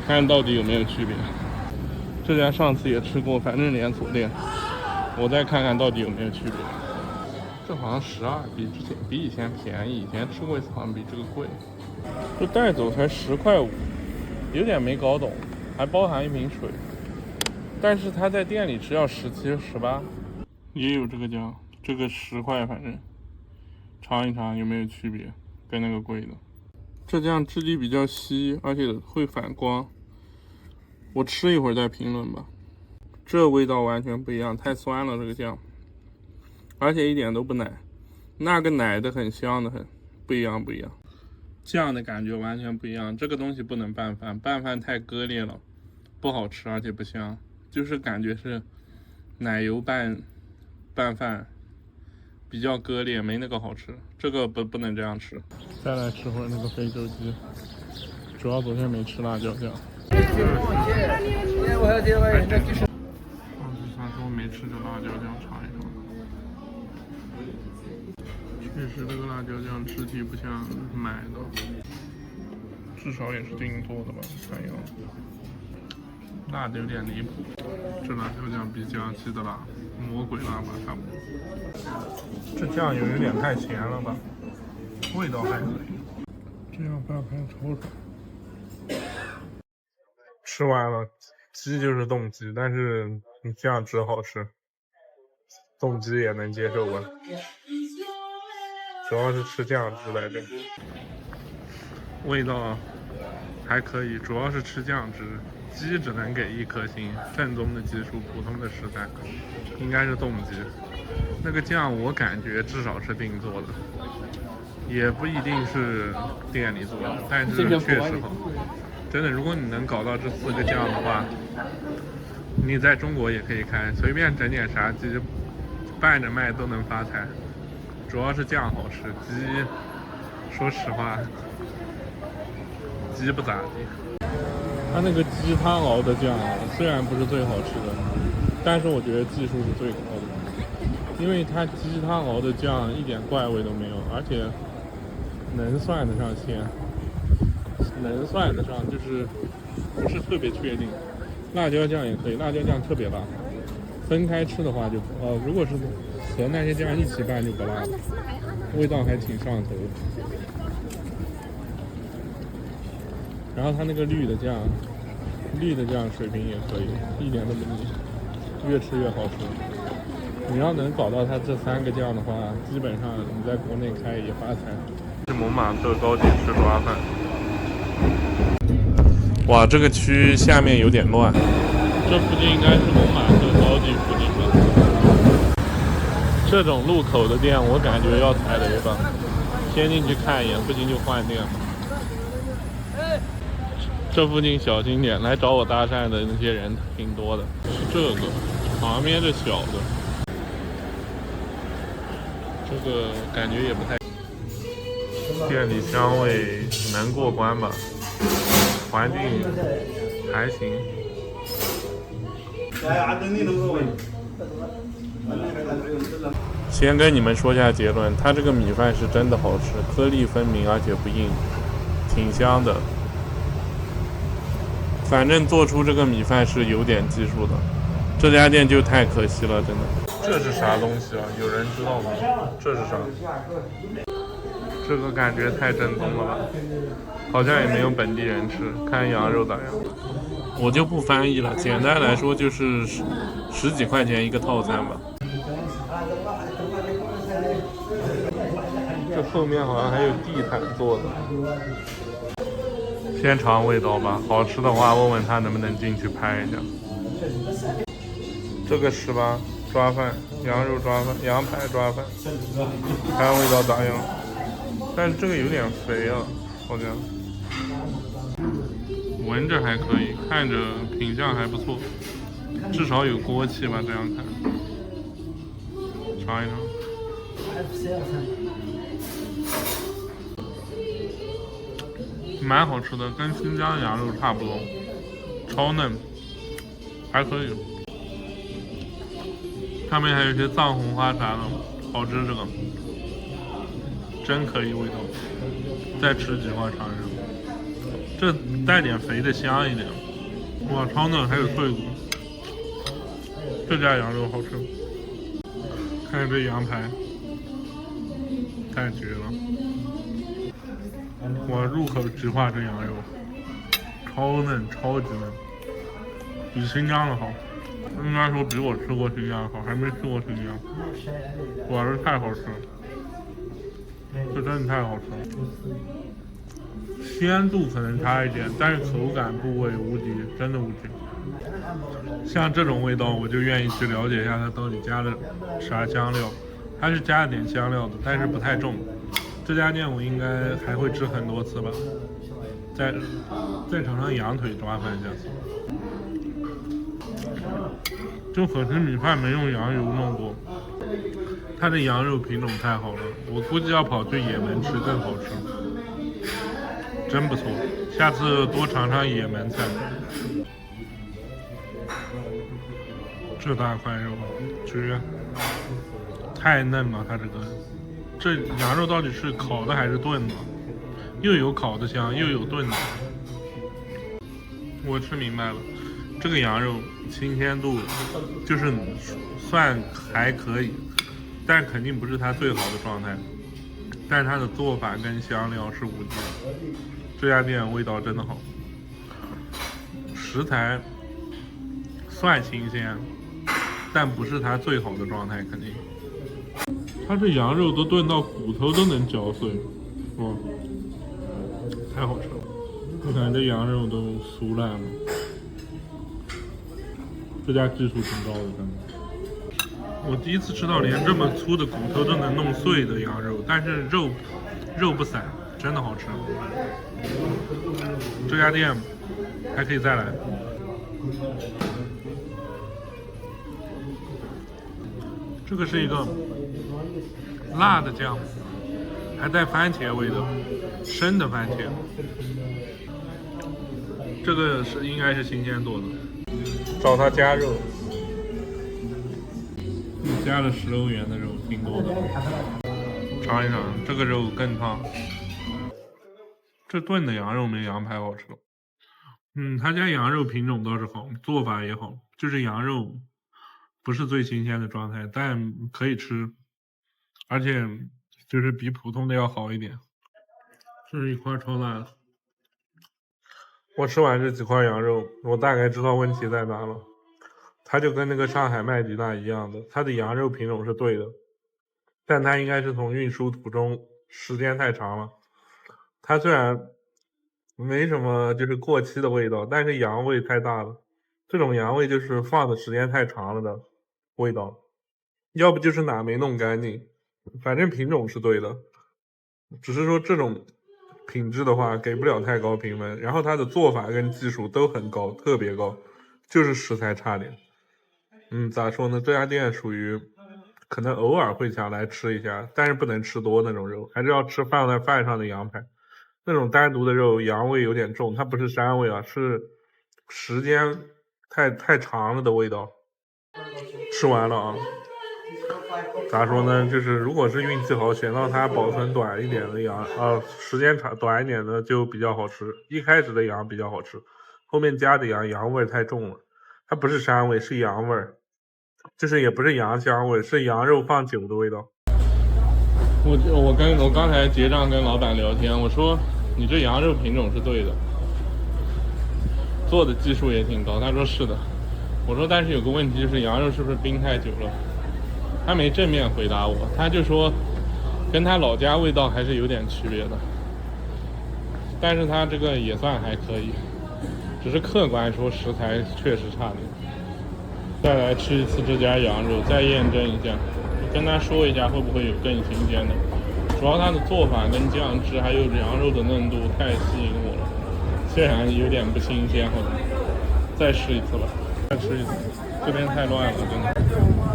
看到底有没有区别。这家上次也吃过，反正连锁店，我再看看到底有没有区别。这好像12，比以前便宜，以前吃过一次好像比这个贵。这带走才10块5，有点没搞懂，还包含一瓶水。但是他在店里吃要17、18，也有这个酱，这个10块，反正尝一尝有没有区别，跟那个贵的。这酱质地比较稀，而且会反光。我吃一会儿再评论吧。这味道完全不一样，太酸了这个酱，而且一点都不奶，那个奶的很香的很，不一样。酱的感觉完全不一样，这个东西不能拌饭，拌饭太割裂了，不好吃而且不香。就是感觉是奶油拌饭，比较割裂，没那个好吃。这个不能这样吃。再来吃会儿那个非洲鸡，主要昨天没吃辣椒酱。上次我没吃这辣椒酱，尝一尝。确实这个辣椒酱质地不像买的，至少也是定做的吧，看样子。辣的有点离谱，这辣椒酱比江西的辣，魔鬼辣吧差不多。这酱油有点太咸了吧，味道还可以。这样拌饭超爽。吃完了，鸡就是冻鸡，但是你酱汁好吃，冻鸡也能接受吧。主要是吃酱汁来着，味道还可以，主要是吃酱汁。鸡只能给1颗星，正宗的技术，普通的食材，应该是冻鸡。那个酱我感觉至少是定做的，也不一定是店里做的，但是确实好。真的，如果你能搞到这4个酱的话，你在中国也可以开，随便整点啥鸡，拌着卖都能发财。主要是酱好吃，鸡说实话鸡不咋地。它那个鸡汤熬的酱虽然不是最好吃的，但是我觉得技术是最高的，因为它鸡汤熬的酱一点怪味都没有，而且能算得上鲜，能算得上就是不是特别确定。辣椒酱也可以，辣椒酱特别辣，分开吃的话就如果是和那些酱一起拌就不辣了，味道还挺上头的。然后它那个绿的酱水平也可以，一点都不腻，越吃越好吃。你要能搞到它这3个酱的话，基本上你在国内开也发财。去蒙马特高级吃抓饭。哇，这个区下面有点乱，这附近应该是蒙马特高级附近吧。这种路口的店我感觉要踩雷吧，先进去看一眼，不行就换店。这附近小心点，来找我搭讪的那些人挺多的。是这个，旁边这小的，这个感觉也不太。店里香味能过关吧，环境还行。先跟你们说下结论，它这个米饭是真的好吃，颗粒分明而且不硬，挺香的。反正做出这个米饭是有点技术的，这家店就太可惜了，真的。这是啥东西啊？有人知道吗？这是啥？这个感觉太正宗了吧，好像也没有本地人吃。看羊肉咋样？我就不翻译了，简单来说就是十几块钱一个套餐吧。这后面好像还有地毯做的。先尝味道吧，好吃的话问问他能不能进去拍一下。这个是吧？抓饭，羊肉抓饭，羊排抓饭，看味道咋样？但是这个有点肥啊，好像。闻着还可以，看着品相还不错，至少有锅气吧，这样看。尝一尝。蛮好吃的，跟新疆羊肉差不多，超嫩，还可以。上面还有一些藏红花啥的，好吃这个，真可以味道。再吃几块尝一尝，这带点肥的香一点，哇，超嫩，还有脆骨。这家羊肉好吃，看这羊排，太绝了。我入口即化这羊肉，超嫩，超级嫩，比新疆的好。应该说比我吃过新疆的好，还没吃过新疆。哇，这太好吃了，这真的太好吃了。鲜度可能差一点，但是口感部位无敌，真的无敌。像这种味道，我就愿意去了解一下它到底加了啥香料。它是加了点香料的，但是不太重。这家店我应该还会吃很多次吧，再尝尝羊腿抓饭下次。就可惜米饭没用羊油弄过，它的羊肉品种太好了，我估计要跑去也门吃更好吃，真不错，下次多尝尝也门菜。这大块肉绝，太嫩了，它这羊肉到底是烤的还是炖的？又有烤的香，又有炖的。我吃明白了，这个羊肉新鲜度就是算还可以，但是肯定不是它最好的状态。但是它的做法跟香料是无敌的，这家店味道真的好，食材算新鲜，但不是它最好的状态，肯定。它这羊肉都炖到骨头都能嚼碎，哇，太好吃了！我感觉这羊肉都酥烂了。这家技术挺高的，真的。我第一次吃到连这么粗的骨头都能弄碎的羊肉，但是肉不散，真的好吃。这家店还可以再来。这个是一个辣的酱，还带番茄味的，生的番茄，这个应该是新鲜做的，找他加肉，加了10欧元的肉，挺多的。尝一尝，这个肉更烫。这炖的羊肉没羊排好吃。他家羊肉品种倒是好，做法也好，就是羊肉不是最新鲜的状态，但可以吃，而且就是比普通的要好一点。这是一块超大的。我吃完这几块羊肉，我大概知道问题在哪了。它就跟那个上海麦吉娜一样的，它的羊肉品种是对的，但它应该是从运输途中时间太长了。它虽然没什么就是过期的味道，但是羊味太大了。这种羊味就是放的时间太长了的味道，要不就是哪没弄干净，反正品种是对的，只是说这种品质的话给不了太高评分。然后它的做法跟技术都很高，特别高，就是食材差点。咋说呢？这家店属于可能偶尔会想来吃一下，但是不能吃多那种肉，还是要吃放在饭上的羊排。那种单独的肉羊味有点重，它不是膻味啊，是时间太长了的味道。吃完了啊，咋说呢？就是如果是运气好，选到它保存短一点的羊，时间短一点的就比较好吃。一开始的羊比较好吃，后面加的羊味太重了，它不是膻味，是羊味，就是也不是羊香味，是羊肉放久的味道。我刚才结账跟老板聊天，我说你这羊肉品种是对的，做的技术也挺高。他说是的。我说但是有个问题，就是羊肉是不是冰太久了？他没正面回答我，他就说跟他老家味道还是有点区别的，但是他这个也算还可以，只是客观说食材确实差点。再来吃一次这家羊肉，再验证一下，跟他说一下会不会有更新鲜的。主要它的做法跟酱汁还有羊肉的嫩度太吸引我了，虽然有点不新鲜，再吃一次吧，再吃一次。这边太乱了，真的。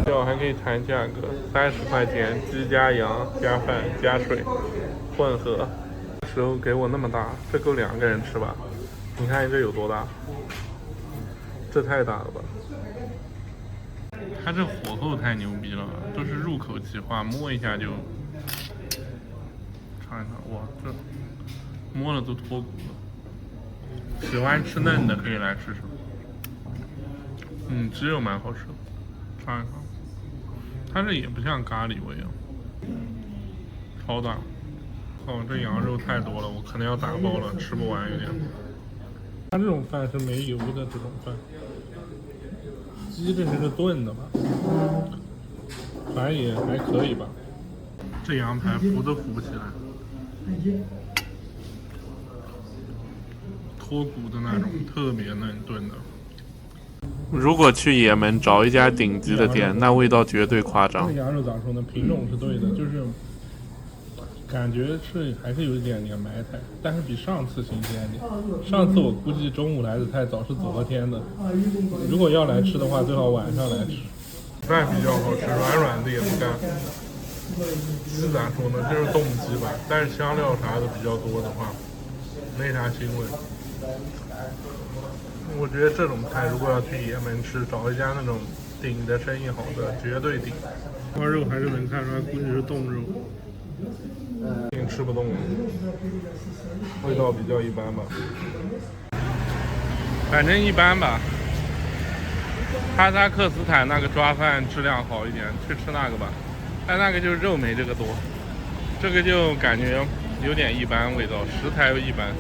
这还可以谈价格，30块钱，鸡加羊加饭加水，混合。时候给我那么大，这够2个人吃吧？你看这有多大？这太大了吧！它这火候太牛逼了，都是入口即化，摸一下就。尝一尝，哇，这摸了都脱骨了。喜欢吃嫩的可以来吃吃。鸡肉蛮好吃的，尝一尝。它这也不像咖喱味啊，超大。这羊肉太多了，我可能要打包了，吃不完有点。它这种饭是没油的这种饭，鸡这是炖的吧？反正也还可以吧。这羊排浮都浮不起来，脱骨的那种，特别嫩炖的。如果去也门找一家顶级的店，那味道绝对夸张。这羊肉咋说呢？品种是对的，就是感觉还是有一点点埋汰，但是比上次新鲜一点。上次我估计中午来的太早，是昨天的。如果要来吃的话，最好晚上来吃。饭比较好吃，软软的也不干。鸡咋说呢？就是冻鸡吧，但是香料啥的比较多的话，没啥腥味。我觉得这种菜如果要去也门吃，找一家那种顶的生意好的，绝对顶。这块肉还是能看出来，估计是冻肉，已经吃不动了，味道比较一般吧，反正一般吧。哈萨克斯坦那个抓饭质量好一点，去吃那个吧，但那个就是肉没这个多，这个就感觉有点一般味道，食材又一般。